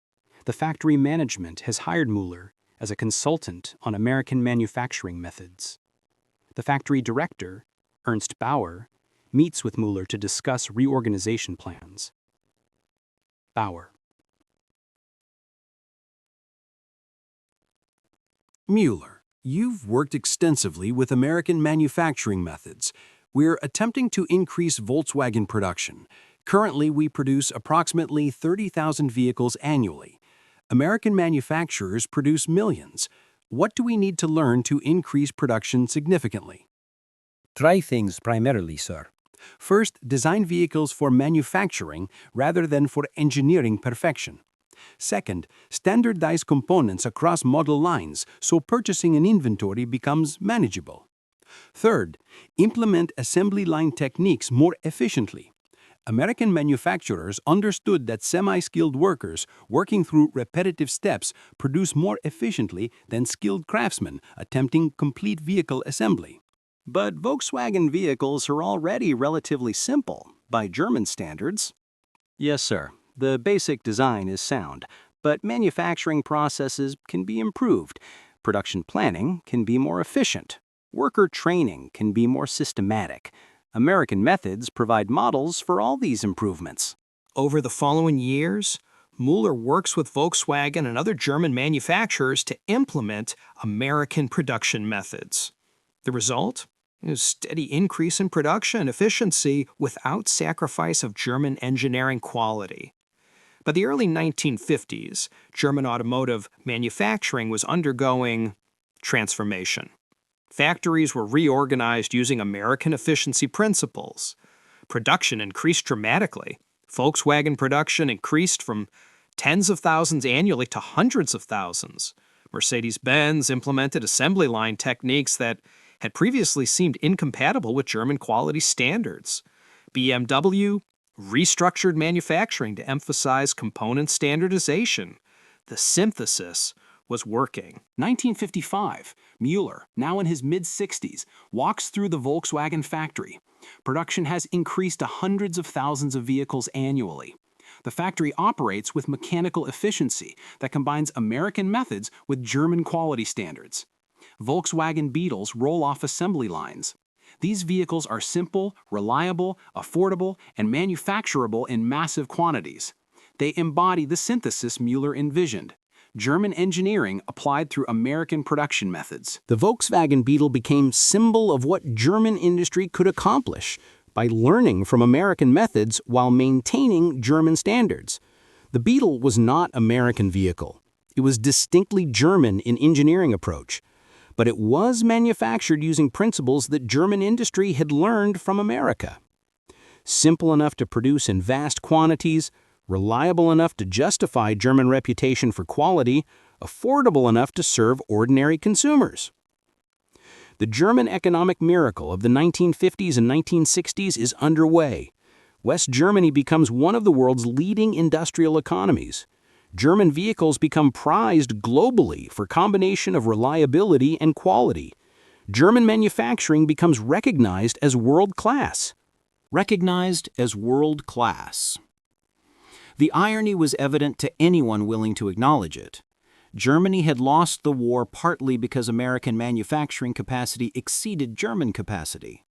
The factory management has hired Mueller as a consultant on American manufacturing methods. The factory director, Ernst Bauer, meets with Mueller to discuss reorganization plans. Bauer. Mueller, you've worked extensively with American manufacturing methods. We're attempting to increase Volkswagen production. Currently, we produce approximately 30,000 vehicles annually. American manufacturers produce millions. What do we need to learn to increase production significantly? 3 things primarily, sir. First, design vehicles for manufacturing rather than for engineering perfection. Second, standardize components across model lines so purchasing an inventory becomes manageable. Third, implement assembly line techniques more efficiently. American manufacturers understood that semi-skilled workers working through repetitive steps produce more efficiently than skilled craftsmen attempting complete vehicle assembly. But Volkswagen vehicles are already relatively simple by German standards. Yes, sir. The basic design is sound, but manufacturing processes can be improved. Production planning can be more efficient. Worker training can be more systematic. American methods provide models for all these improvements. Over the following years, Mueller works with Volkswagen and other German manufacturers to implement American production methods. The result is a steady increase in production efficiency without sacrifice of German engineering quality. By the early 1950s, German automotive manufacturing was undergoing transformation. Factories were reorganized using American efficiency principles. Production increased dramatically. Volkswagen production increased from tens of thousands annually to hundreds of thousands. Mercedes-Benz implemented assembly line techniques that had previously seemed incompatible with German quality standards. BMW restructured manufacturing to emphasize component standardization. The synthesis was working. 1955, Mueller, now in his mid-60s, walks through the Volkswagen factory. Production has increased to hundreds of thousands of vehicles annually. The factory operates with mechanical efficiency that combines American methods with German quality standards. Volkswagen Beetles roll off assembly lines. These vehicles are simple, reliable, affordable, and manufacturable in massive quantities. They embody the synthesis Mueller envisioned. German engineering applied through American production methods. The Volkswagen Beetle became symbol of what German industry could accomplish. by learning from American methods while maintaining German standards. The Beetle was not an American vehicle. It was distinctly German in engineering approach, but it was manufactured using principles that German industry had learned from America. Simple enough to produce in vast quantities, reliable enough to justify German reputation for quality, affordable enough to serve ordinary consumers. The German economic miracle of the 1950s and 1960s is underway. West Germany becomes one of the world's leading industrial economies. German vehicles become prized globally for combination of reliability and quality. German manufacturing becomes recognized as world-class. Recognized as world-class. The irony was evident to anyone willing to acknowledge it. Germany had lost the war partly because American manufacturing capacity exceeded German capacity.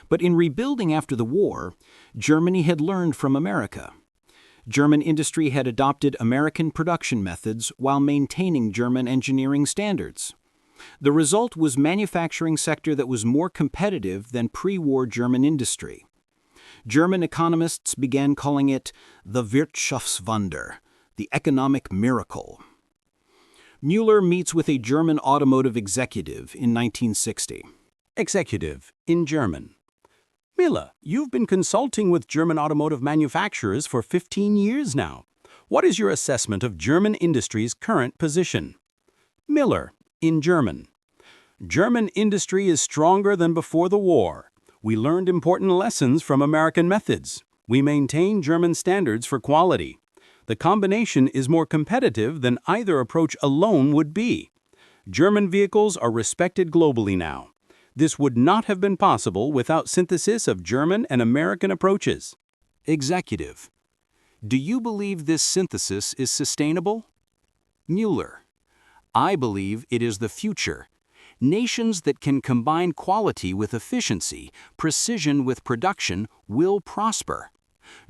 But in rebuilding after the war, Germany had learned from America. German industry had adopted American production methods while maintaining German engineering standards. The result was a manufacturing sector that was more competitive than pre-war German industry. German economists began calling it the Wirtschaftswunder, the economic miracle. Müller meets with a German automotive executive in 1960. Executive, in German. Müller, you've been consulting with German automotive manufacturers for 15 years now. What is your assessment of German industry's current position? Müller, in German. German industry is stronger than before the war. We learned important lessons from American methods. We maintain German standards for quality. The combination is more competitive than either approach alone would be. German vehicles are respected globally now. This would not have been possible without synthesis of German and American approaches. Executive. Do you believe this synthesis is sustainable? Müller. I believe it is the future. Nations that can combine quality with efficiency, precision with production, will prosper.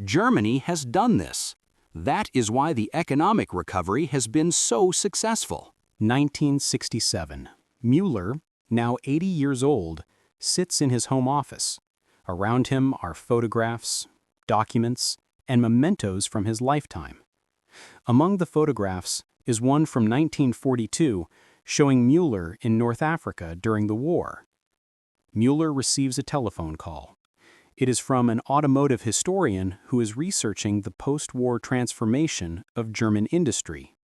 Germany has done this. That is why the economic recovery has been so successful. 1967. Müller, now 80 years old, sits in his home office. Around him are photographs, documents, and mementos from his lifetime. Among the photographs is one from 1942 showing Müller in North Africa during the war. Müller receives a telephone call. It is from an automotive historian who is researching the post-war transformation of German industry.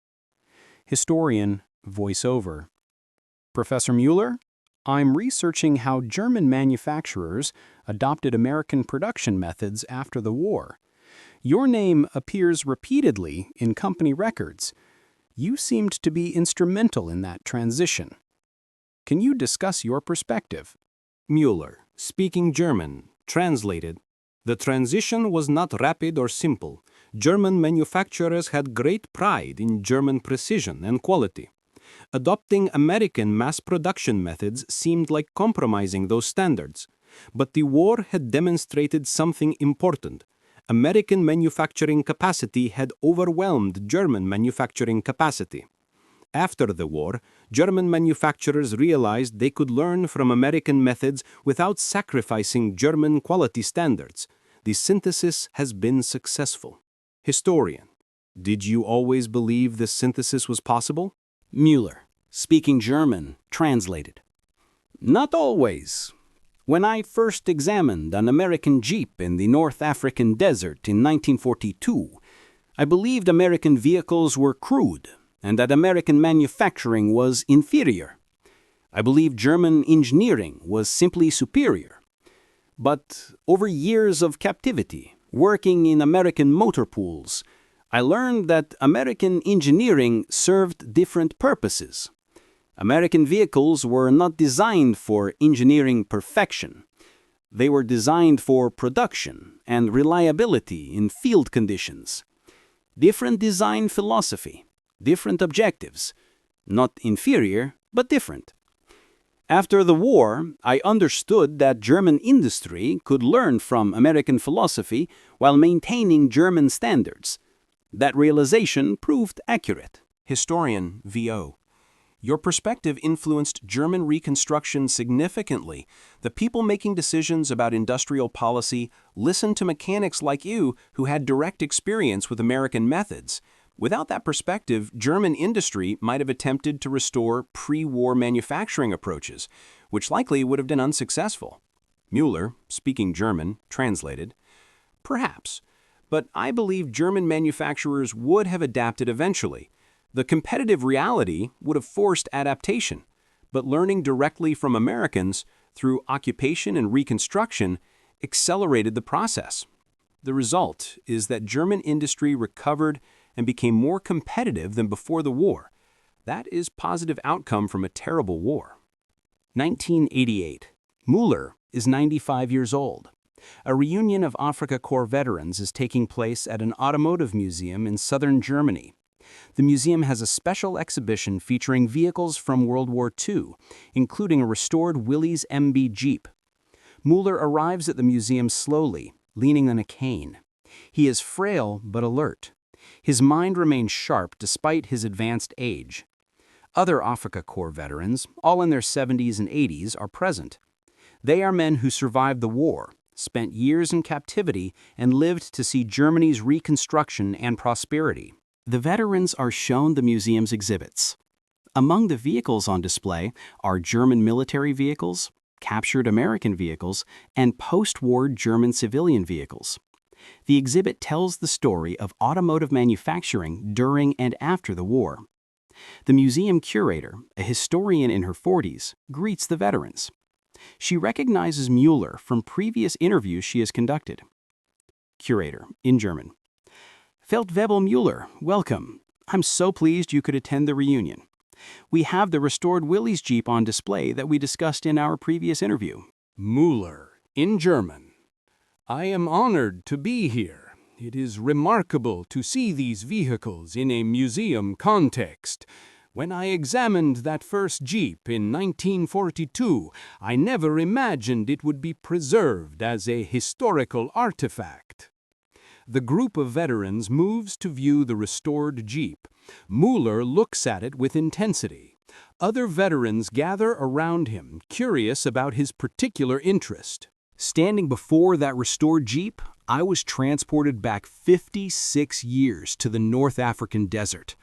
Historian, voiceover. Professor Müller, I'm researching how German manufacturers adopted American production methods after the war. Your name appears repeatedly in company records. You seemed to be instrumental in that transition. Can you discuss your perspective? Müller, speaking German, translated. The transition was not rapid or simple. German manufacturers had great pride in German precision and quality. Adopting American mass production methods seemed like compromising those standards. But the war had demonstrated something important. American manufacturing capacity had overwhelmed German manufacturing capacity. After the war, German manufacturers realized they could learn from American methods without sacrificing German quality standards. The synthesis has been successful. Historian, did you always believe this synthesis was possible? Müller, speaking German, translated. Not always. When I first examined an American Jeep in the North African desert in 1942, I believed American vehicles were crude and that American manufacturing was inferior. I believed German engineering was simply superior. But over years of captivity, working in American motor pools, I learned that American engineering served different purposes. American vehicles were not designed for engineering perfection. They were designed for production and reliability in field conditions. Different design philosophy, different objectives, not inferior, but different. After the war, I understood that German industry could learn from American philosophy while maintaining German standards. That realization proved accurate. Historian, VO. Your perspective influenced German Reconstruction significantly. The people making decisions about industrial policy listened to mechanics like you who had direct experience with American methods. Without that perspective, German industry might have attempted to restore pre-war manufacturing approaches, which likely would have been unsuccessful. Müller, speaking German, translated, "Perhaps, but I believe German manufacturers would have adapted eventually. The competitive reality would have forced adaptation, but learning directly from Americans through occupation and reconstruction accelerated the process. The result is that German industry recovered and became more competitive than before the war. That is positive outcome from a terrible war." 1988. Müller is 95 years old. A reunion of Afrika Korps veterans is taking place at an automotive museum in southern Germany. The museum has a special exhibition featuring vehicles from World War II, including a restored Willys MB Jeep. Müller arrives at the museum slowly, leaning on a cane. He is frail but alert. His mind remains sharp despite his advanced age. Other Afrika Korps veterans, all in their 70s and 80s, are present. They are men who survived the war, spent years in captivity, and lived to see Germany's reconstruction and prosperity. The veterans are shown the museum's exhibits. Among the vehicles on display are German military vehicles, captured American vehicles, and post-war German civilian vehicles. The exhibit tells the story of automotive manufacturing during and after the war. The museum curator, a historian in her 40s, greets the veterans. She recognizes Müller from previous interviews she has conducted. Curator, in German. Feldwebel Müller, welcome. I'm so pleased you could attend the reunion. We have the restored Willys Jeep on display that we discussed in our previous interview. Müller, in German. I am honored to be here. It is remarkable to see these vehicles in a museum context. When I examined that first Jeep in 1942, I never imagined it would be preserved as a historical artifact. The group of veterans moves to view the restored Jeep. Müller looks at it with intensity. Other veterans gather around him, curious about his particular interest. Standing before that restored Jeep, I was transported back 56 years to the North African desert.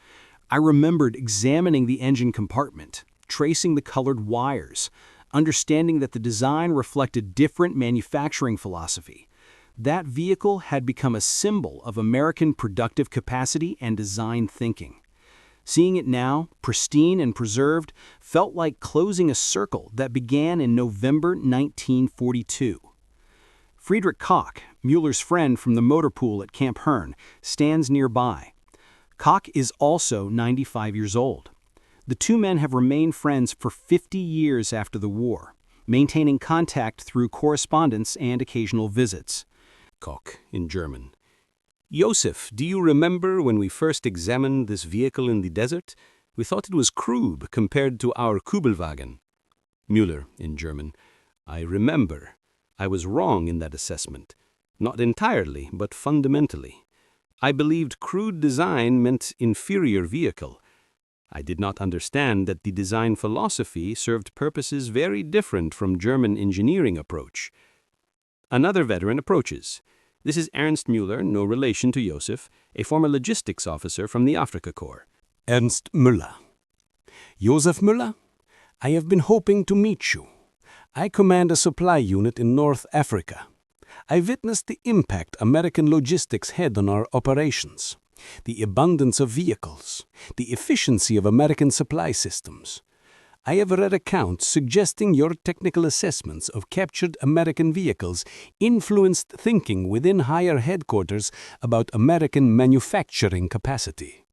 I remembered examining the engine compartment, tracing the colored wires, understanding that the design reflected different manufacturing philosophy. That vehicle had become a symbol of American productive capacity and design thinking. Seeing it now, pristine and preserved, felt like closing a circle that began in November 1942. Friedrich Koch, Müller's friend from the motor pool at Camp Hearn, stands nearby. Koch is also 95 years old. The two men have remained friends for 50 years after the war, maintaining contact through correspondence and occasional visits. Koch, in German. Josef, do you remember when we first examined this vehicle in the desert? We thought it was crude compared to our Kübelwagen. Müller, in German. I remember. I was wrong in that assessment. Not entirely, but fundamentally. I believed crude design meant inferior vehicle. I did not understand that the design philosophy served purposes very different from German engineering approach. Another veteran approaches. This is Ernst Müller, no relation to Josef, a former logistics officer from the Afrika Korps. Ernst Müller. Josef Müller, I have been hoping to meet you. I command a supply unit in North Africa. I witnessed the impact American logistics had on our operations, the abundance of vehicles, the efficiency of American supply systems. I have read accounts suggesting your technical assessments of captured American vehicles influenced thinking within higher headquarters about American manufacturing capacity.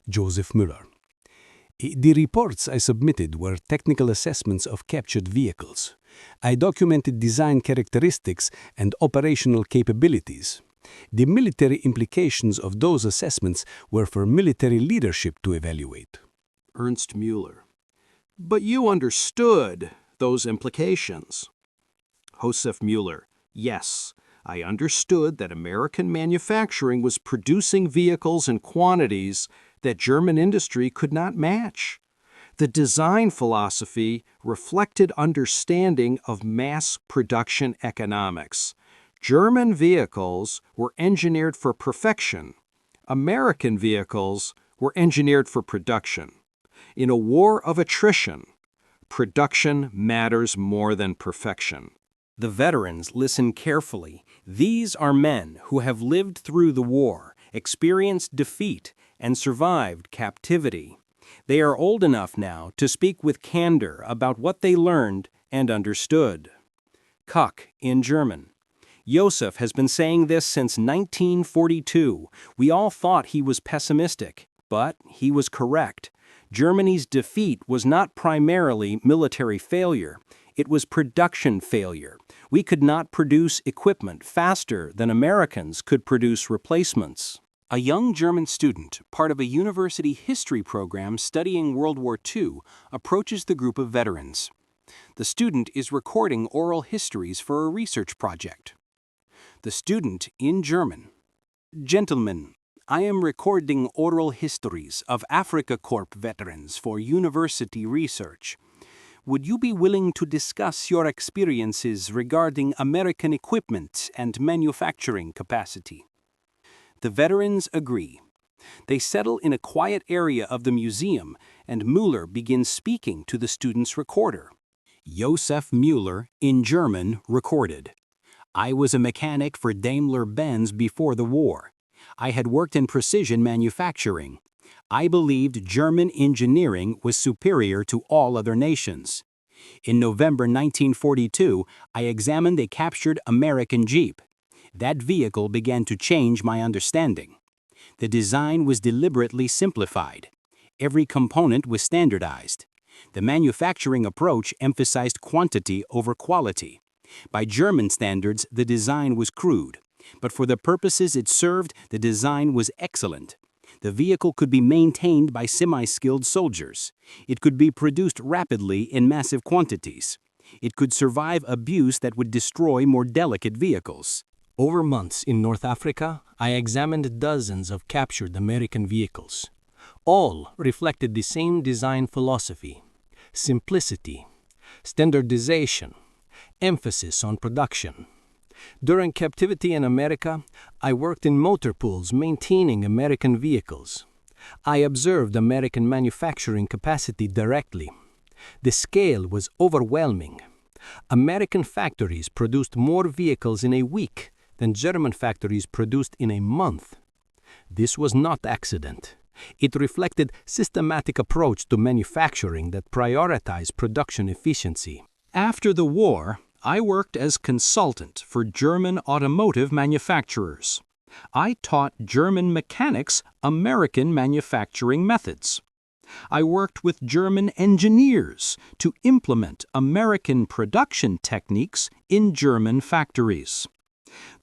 Josef Müller. The reports I submitted were technical assessments of captured vehicles. I documented design characteristics and operational capabilities. The military implications of those assessments were for military leadership to evaluate. Ernst Müller. But you understood those implications. Josef Müller. Yes, I understood that American manufacturing was producing vehicles in quantities that German industry could not match. The design philosophy reflected understanding of mass production economics. German vehicles were engineered for perfection. American vehicles were engineered for production. In a war of attrition, production matters more than perfection. The veterans listen carefully. These are men who have lived through the war, experienced defeat, and survived captivity. They are old enough now to speak with candor about what they learned and understood. Koch in German. Josef has been saying this since 1942. We all thought he was pessimistic, but he was correct. Germany's defeat was not primarily military failure. It was production failure. We could not produce equipment faster than Americans could produce replacements. A young German student, part of a university history program studying World War II, approaches the group of veterans. The student is recording oral histories for a research project. The student in German. Gentlemen, I am recording oral histories of Afrika Korps veterans for university research. Would you be willing to discuss your experiences regarding American equipment and manufacturing capacity? The veterans agree. They settle in a quiet area of the museum, and Müller begins speaking to the student's recorder. Josef Müller, in German, recorded. I was a mechanic for Daimler-Benz before the war. I had worked in precision manufacturing. I believed German engineering was superior to all other nations. In November 1942, I examined a captured American Jeep. That vehicle began to change my understanding. The design was deliberately simplified. Every component was standardized. The manufacturing approach emphasized quantity over quality. By German standards, the design was crude, but for the purposes it served, the design was excellent. The vehicle could be maintained by semi-skilled soldiers. It could be produced rapidly in massive quantities. It could survive abuse that would destroy more delicate vehicles. Over months in North Africa, I examined dozens of captured American vehicles. All reflected the same design philosophy: simplicity, standardization, emphasis on production. During captivity in America, I worked in motor pools maintaining American vehicles. I observed American manufacturing capacity directly. The scale was overwhelming. American factories produced more vehicles in a week than German factories produced in a month. This was not accident. It reflected systematic approach to manufacturing that prioritized production efficiency. After the war, I worked as consultant for German automotive manufacturers. I taught German mechanics American manufacturing methods. I worked with German engineers to implement American production techniques in German factories.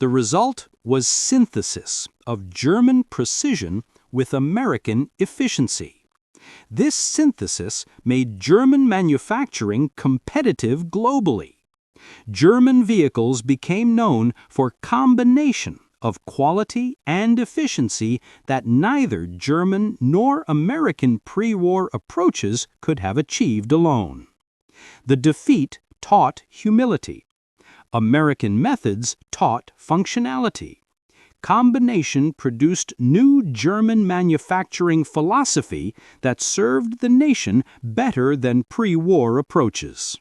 The result was synthesis of German precision with American efficiency. This synthesis made German manufacturing competitive globally. German vehicles became known for combination of quality and efficiency that neither German nor American pre-war approaches could have achieved alone. The defeat taught humility. American methods taught functionality. Combination produced new German manufacturing philosophy that served the nation better than pre-war approaches.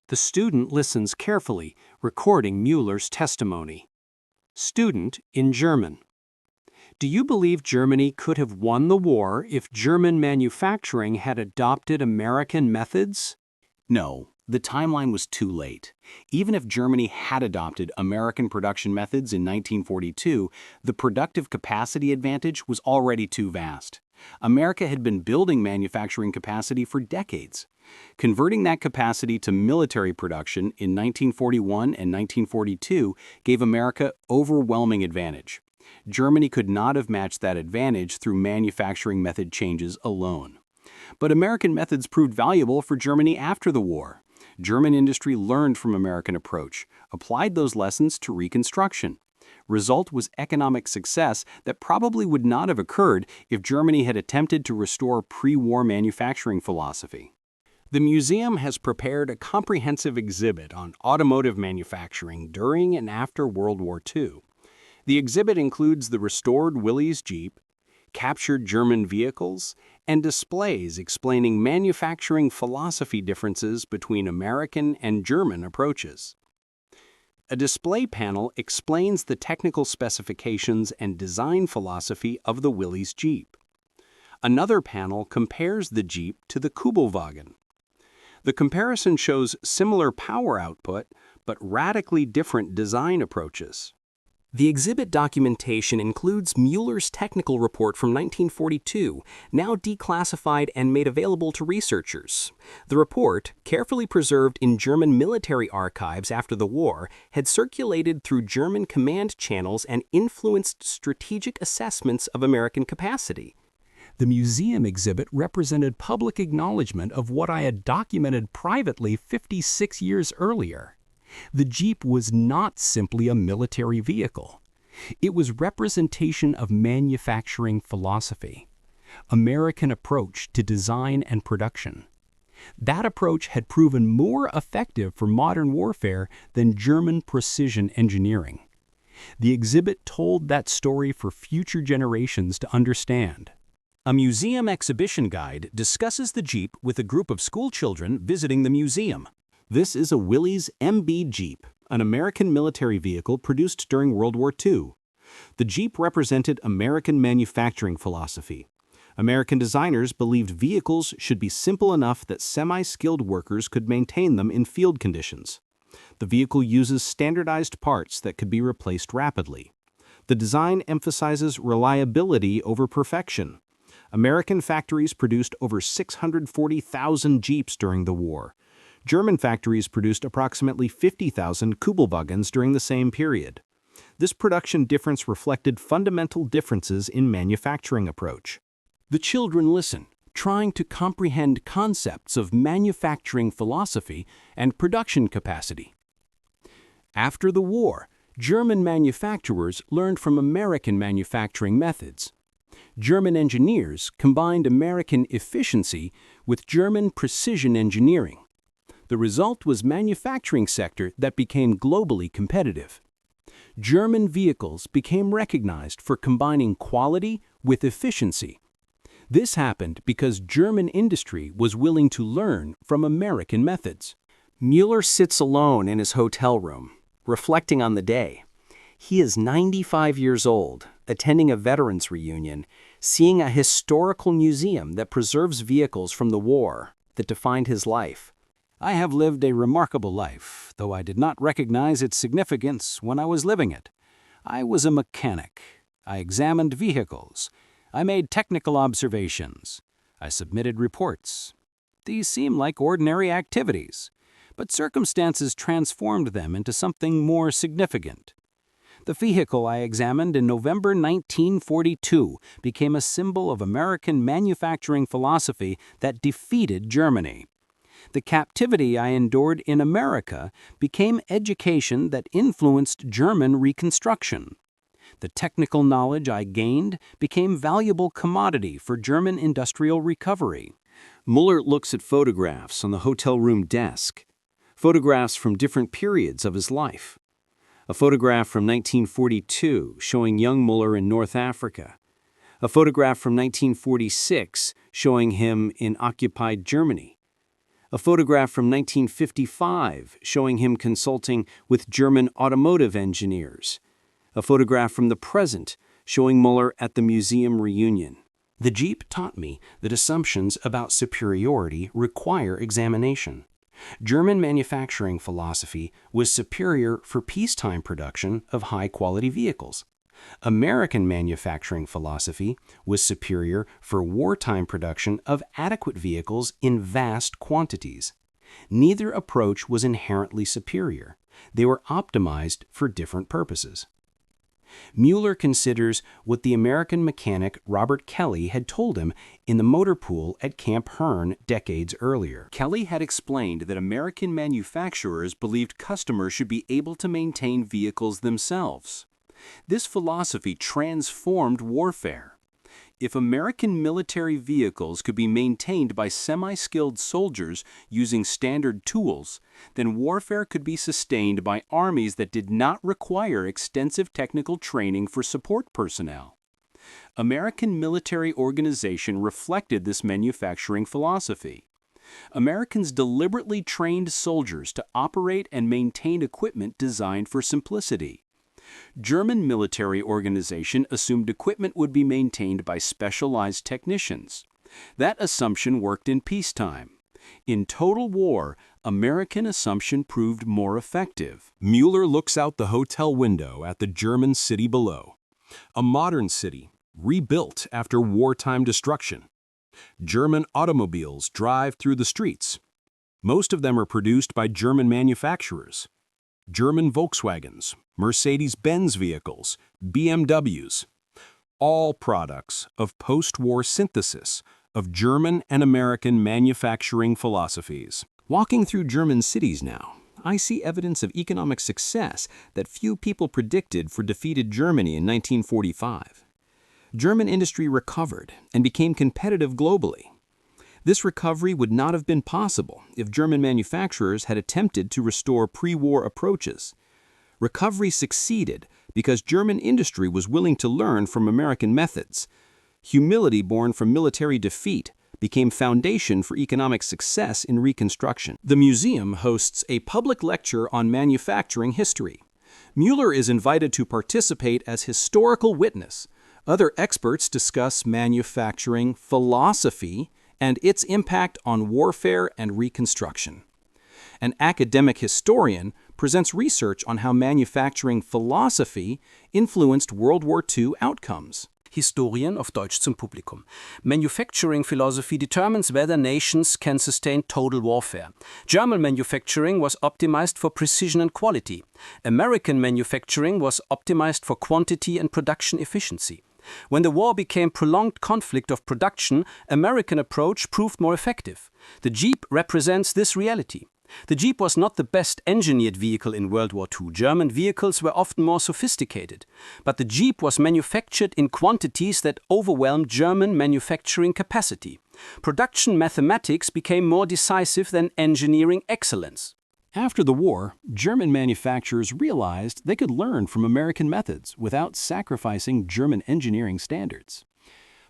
The student listens carefully, recording Müller's testimony. Student in German. Do you believe Germany could have won the war if German manufacturing had adopted American methods? No, the timeline was too late. Even if Germany had adopted American production methods in 1942, the productive capacity advantage was already too vast. America had been building manufacturing capacity for decades. Converting that capacity to military production in 1941 and 1942 gave America overwhelming advantage. Germany could not have matched that advantage through manufacturing method changes alone. But American methods proved valuable for Germany after the war. German industry learned from American approach, applied those lessons to reconstruction. Result was economic success that probably would not have occurred if Germany had attempted to restore pre-war manufacturing philosophy. The museum has prepared a comprehensive exhibit on automotive manufacturing during and after World War II. The exhibit includes the restored Willys Jeep, captured German vehicles, and displays explaining manufacturing philosophy differences between American and German approaches. A display panel explains the technical specifications and design philosophy of the Willys Jeep. Another panel compares the Jeep to the Kübelwagen. The comparison shows similar power output, but radically different design approaches. The exhibit documentation includes Mueller's technical report from 1942, now declassified and made available to researchers. The report, carefully preserved in German military archives after the war, had circulated through German command channels and influenced strategic assessments of American capacity. The museum exhibit represented public acknowledgement of what I had documented privately 56 years earlier. The Jeep was not simply a military vehicle. It was representation of manufacturing philosophy, American approach to design and production. That approach had proven more effective for modern warfare than German precision engineering. The exhibit told that story for future generations to understand. A museum exhibition guide discusses the Jeep with a group of schoolchildren visiting the museum. This is a Willys MB Jeep, an American military vehicle produced during World War II. The Jeep represented American manufacturing philosophy. American designers believed vehicles should be simple enough that semi-skilled workers could maintain them in field conditions. The vehicle uses standardized parts that could be replaced rapidly. The design emphasizes reliability over perfection. American factories produced over 640,000 Jeeps during the war. German factories produced approximately 50,000 Kübelwagens during the same period. This production difference reflected fundamental differences in manufacturing approach. The children listen, trying to comprehend concepts of manufacturing philosophy and production capacity. After the war, German manufacturers learned from American manufacturing methods. German engineers combined American efficiency with German precision engineering. The result was a manufacturing sector that became globally competitive. German vehicles became recognized for combining quality with efficiency. This happened because German industry was willing to learn from American methods. Mueller sits alone in his hotel room, reflecting on the day. He is 95 years old, attending a veterans reunion, seeing a historical museum that preserves vehicles from the war that defined his life. I have lived a remarkable life, though I did not recognize its significance when I was living it. I was a mechanic. I examined vehicles. I made technical observations. I submitted reports. These seem like ordinary activities, but circumstances transformed them into something more significant. The vehicle I examined in November 1942 became a symbol of American manufacturing philosophy that defeated Germany. The captivity I endured in America became education that influenced German reconstruction. The technical knowledge I gained became valuable commodity for German industrial recovery. Mueller looks at photographs on the hotel room desk, photographs from different periods of his life. A photograph from 1942 showing young Mueller in North Africa. A photograph from 1946 showing him in occupied Germany. A photograph from 1955 showing him consulting with German automotive engineers. A photograph from the present showing Mueller at the museum reunion. The Jeep taught me that assumptions about superiority require examination. German manufacturing philosophy was superior for peacetime production of high-quality vehicles. American manufacturing philosophy was superior for wartime production of adequate vehicles in vast quantities. Neither approach was inherently superior. They were optimized for different purposes. Mueller considers what the American mechanic Robert Kelly had told him in the motor pool at Camp Hearn decades earlier. Kelly had explained that American manufacturers believed customers should be able to maintain vehicles themselves. This philosophy transformed warfare. If American military vehicles could be maintained by semi-skilled soldiers using standard tools, then warfare could be sustained by armies that did not require extensive technical training for support personnel. American military organization reflected this manufacturing philosophy. Americans deliberately trained soldiers to operate and maintain equipment designed for simplicity. German military organization assumed equipment would be maintained by specialized technicians. That assumption worked in peacetime. In total war, American assumption proved more effective. Mueller looks out the hotel window at the German city below. A modern city, rebuilt after wartime destruction. German automobiles drive through the streets. Most of them are produced by German manufacturers. German Volkswagens, Mercedes-Benz vehicles, BMWs. All products of post-war synthesis of German and American manufacturing philosophies. Walking through German cities now, I see evidence of economic success that few people predicted for defeated Germany in 1945. German industry recovered and became competitive globally. This recovery would not have been possible if German manufacturers had attempted to restore pre-war approaches. Recovery succeeded because German industry was willing to learn from American methods. Humility born from military defeat became foundation for economic success in Reconstruction. The museum hosts a public lecture on manufacturing history. Mueller is invited to participate as historical witness. Other experts discuss manufacturing philosophy and its impact on warfare and Reconstruction. An academic historian presents research on how manufacturing philosophy influenced World War II outcomes. Historien auf Deutsch zum Publikum. Manufacturing philosophy determines whether nations can sustain total warfare. German manufacturing was optimized for precision and quality. American manufacturing was optimized for quantity and production efficiency. When the war became prolonged conflict of production, American approach proved more effective. The Jeep represents this reality. The Jeep was not the best engineered vehicle in World War II. German vehicles were often more sophisticated. But the Jeep was manufactured in quantities that overwhelmed German manufacturing capacity. Production mathematics became more decisive than engineering excellence. After the war, German manufacturers realized they could learn from American methods without sacrificing German engineering standards.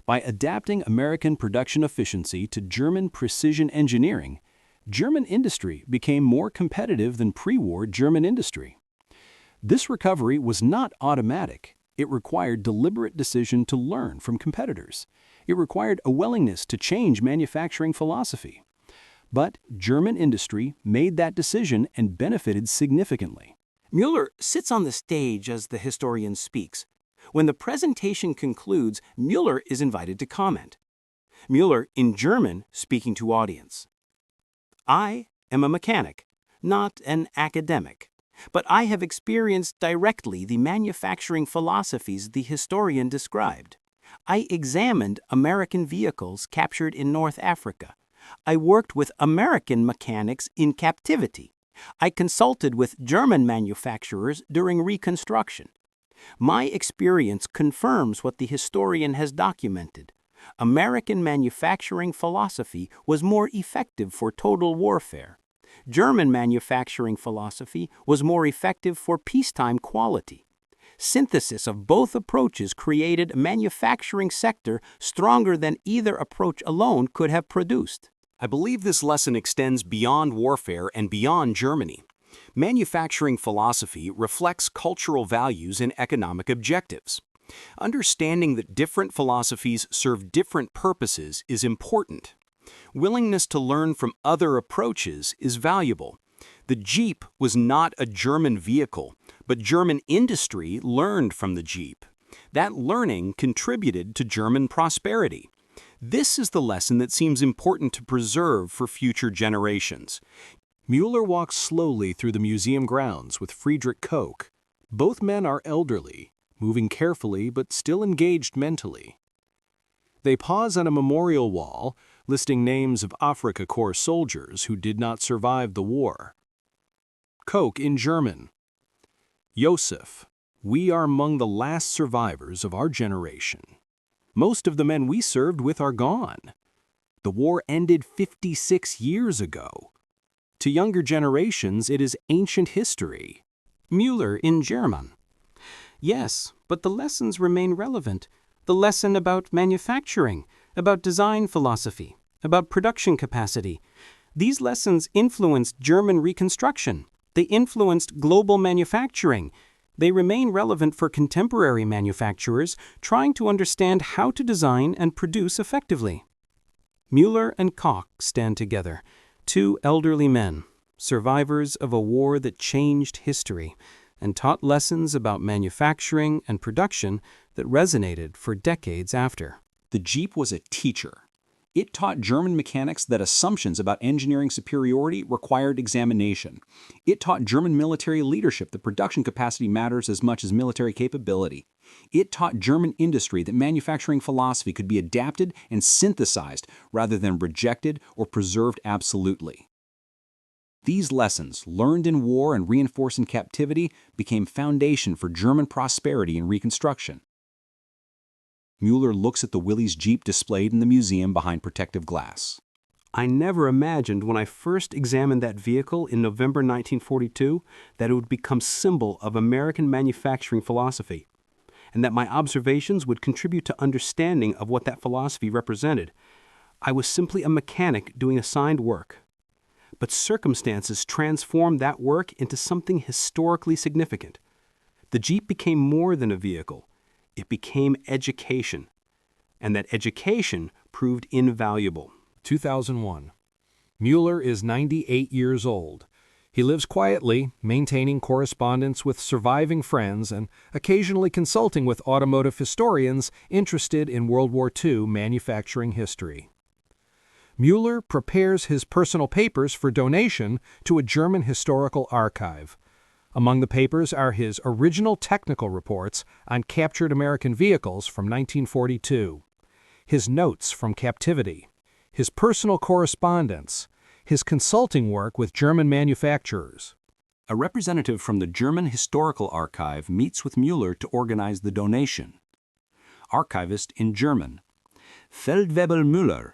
By adapting American production efficiency to German precision engineering, German industry became more competitive than pre-war German industry. This recovery was not automatic. It required deliberate decision to learn from competitors. It required a willingness to change manufacturing philosophy. But German industry made that decision and benefited significantly. Mueller sits on the stage as the historian speaks. When the presentation concludes, Mueller is invited to comment. Mueller, in German, speaking to audience. I am a mechanic, not an academic, but I have experienced directly the manufacturing philosophies the historian described. I examined American vehicles captured in North Africa. I worked with American mechanics in captivity. I consulted with German manufacturers during Reconstruction. My experience confirms what the historian has documented. American manufacturing philosophy was more effective for total warfare. German manufacturing philosophy was more effective for peacetime quality. Synthesis of both approaches created a manufacturing sector stronger than either approach alone could have produced. I believe this lesson extends beyond warfare and beyond Germany. Manufacturing philosophy reflects cultural values and economic objectives. Understanding that different philosophies serve different purposes is important. Willingness to learn from other approaches is valuable. The Jeep was not a German vehicle, but German industry learned from the Jeep. That learning contributed to German prosperity. This is the lesson that seems important to preserve for future generations. Mueller walks slowly through the museum grounds with Friedrich Koch. Both men are elderly, moving carefully but still engaged mentally. They pause on a memorial wall, listing names of Afrika Korps soldiers who did not survive the war. Koch in German. Josef, we are among the last survivors of our generation. Most of the men we served with are gone. The war ended 56 years ago. To younger generations, it is ancient history. Müller in German. Yes, but the lessons remain relevant. The lesson about manufacturing, about design philosophy, about production capacity. These lessons influenced German Reconstruction. They influenced global manufacturing. They remain relevant for contemporary manufacturers trying to understand how to design and produce effectively. Müller and Koch stand together, two elderly men, survivors of a war that changed history and taught lessons about manufacturing and production that resonated for decades after. The Jeep was a teacher. It taught German mechanics that assumptions about engineering superiority required examination. It taught German military leadership that production capacity matters as much as military capability. It taught German industry that manufacturing philosophy could be adapted and synthesized rather than rejected or preserved absolutely. These lessons, learned in war and reinforced in captivity, became foundation for German prosperity and reconstruction. Müller looks at the Willys Jeep displayed in the museum behind protective glass. I never imagined when I first examined that vehicle in November 1942 that it would become symbol of American manufacturing philosophy, and that my observations would contribute to understanding of what that philosophy represented. I was simply a mechanic doing assigned work. But circumstances transformed that work into something historically significant. The Jeep became more than a vehicle. It became education. And that education proved invaluable. 2001. Müller is 98 years old. He lives quietly, maintaining correspondence with surviving friends and occasionally consulting with automotive historians interested in World War II manufacturing history. Müller prepares his personal papers for donation to a German historical archive. Among the papers are his original technical reports on captured American vehicles from 1942, his notes from captivity, his personal correspondence, his consulting work with German manufacturers. A representative from the German Historical Archive meets with Müller to organize the donation. Archivist in German: Feldwebel Müller,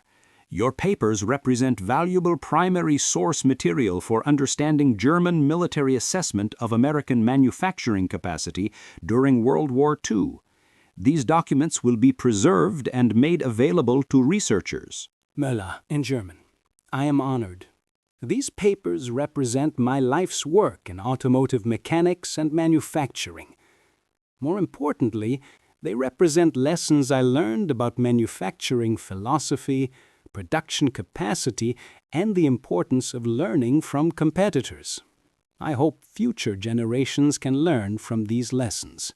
your papers represent valuable primary source material for understanding German military assessment of American manufacturing capacity during World War II. These documents will be preserved and made available to researchers. Müller in German. I am honored. These papers represent my life's work in automotive mechanics and manufacturing. More importantly, they represent lessons I learned about manufacturing philosophy, production capacity, and the importance of learning from competitors. I hope future generations can learn from these lessons.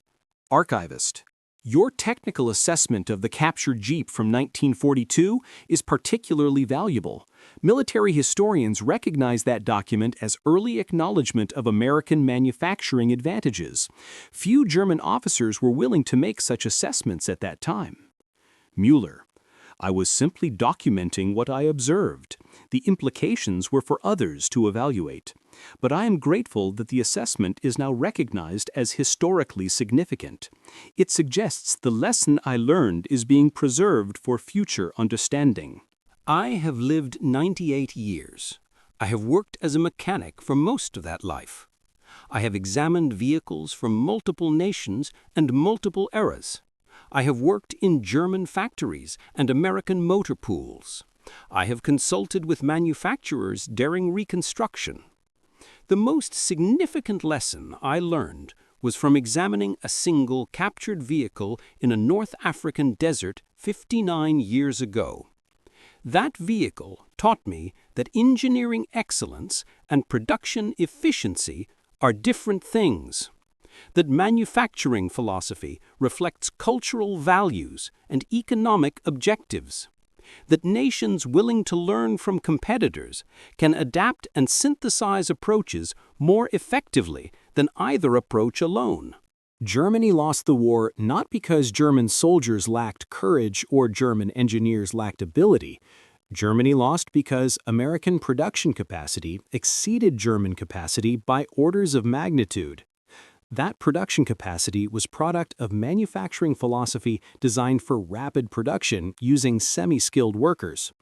Archivist: your technical assessment of the captured Jeep from 1942 is particularly valuable. Military historians recognize that document as early acknowledgement of American manufacturing advantages. Few German officers were willing to make such assessments at that time. Müller: I was simply documenting what I observed. The implications were for others to evaluate. But I am grateful that the assessment is now recognized as historically significant. It suggests the lesson I learned is being preserved for future understanding. I have lived 98 years. I have worked as a mechanic for most of that life. I have examined vehicles from multiple nations and multiple eras. I have worked in German factories and American motor pools. I have consulted with manufacturers during Reconstruction. The most significant lesson I learned was from examining a single captured vehicle in a North African desert 59 years ago. That vehicle taught me that engineering excellence and production efficiency are different things. That manufacturing philosophy reflects cultural values and economic objectives. That nations willing to learn from competitors can adapt and synthesize approaches more effectively than either approach alone. Germany lost the war not because German soldiers lacked courage or German engineers lacked ability. Germany lost because American production capacity exceeded German capacity by orders of magnitude. That production capacity was product of manufacturing philosophy designed for rapid production using semi-skilled workers.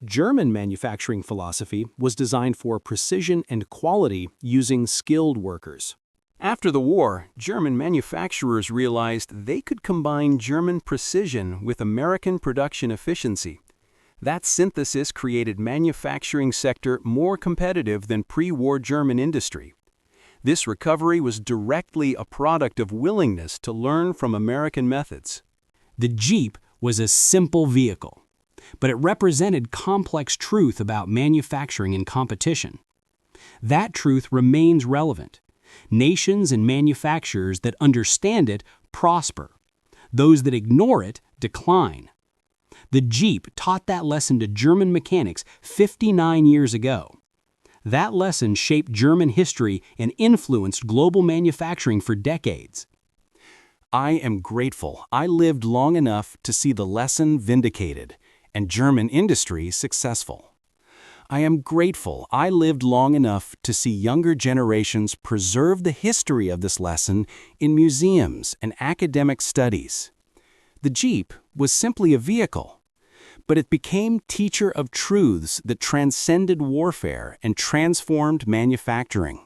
German manufacturing philosophy was designed for precision and quality using skilled workers. After the war, German manufacturers realized they could combine German precision with American production efficiency. That synthesis created manufacturing sector more competitive than pre-war German industry. This recovery was directly a product of willingness to learn from American methods. The Jeep was a simple vehicle, but it represented complex truth about manufacturing and competition. That truth remains relevant. Nations and manufacturers that understand it prosper. Those that ignore it decline. The Jeep taught that lesson to German mechanics 59 years ago. That lesson shaped German history and influenced global manufacturing for decades. I am grateful I lived long enough to see the lesson vindicated and German industry successful. I am grateful I lived long enough to see younger generations preserve the history of this lesson in museums and academic studies. The Jeep was simply a vehicle, but it became teacher of truths that transcended warfare and transformed manufacturing.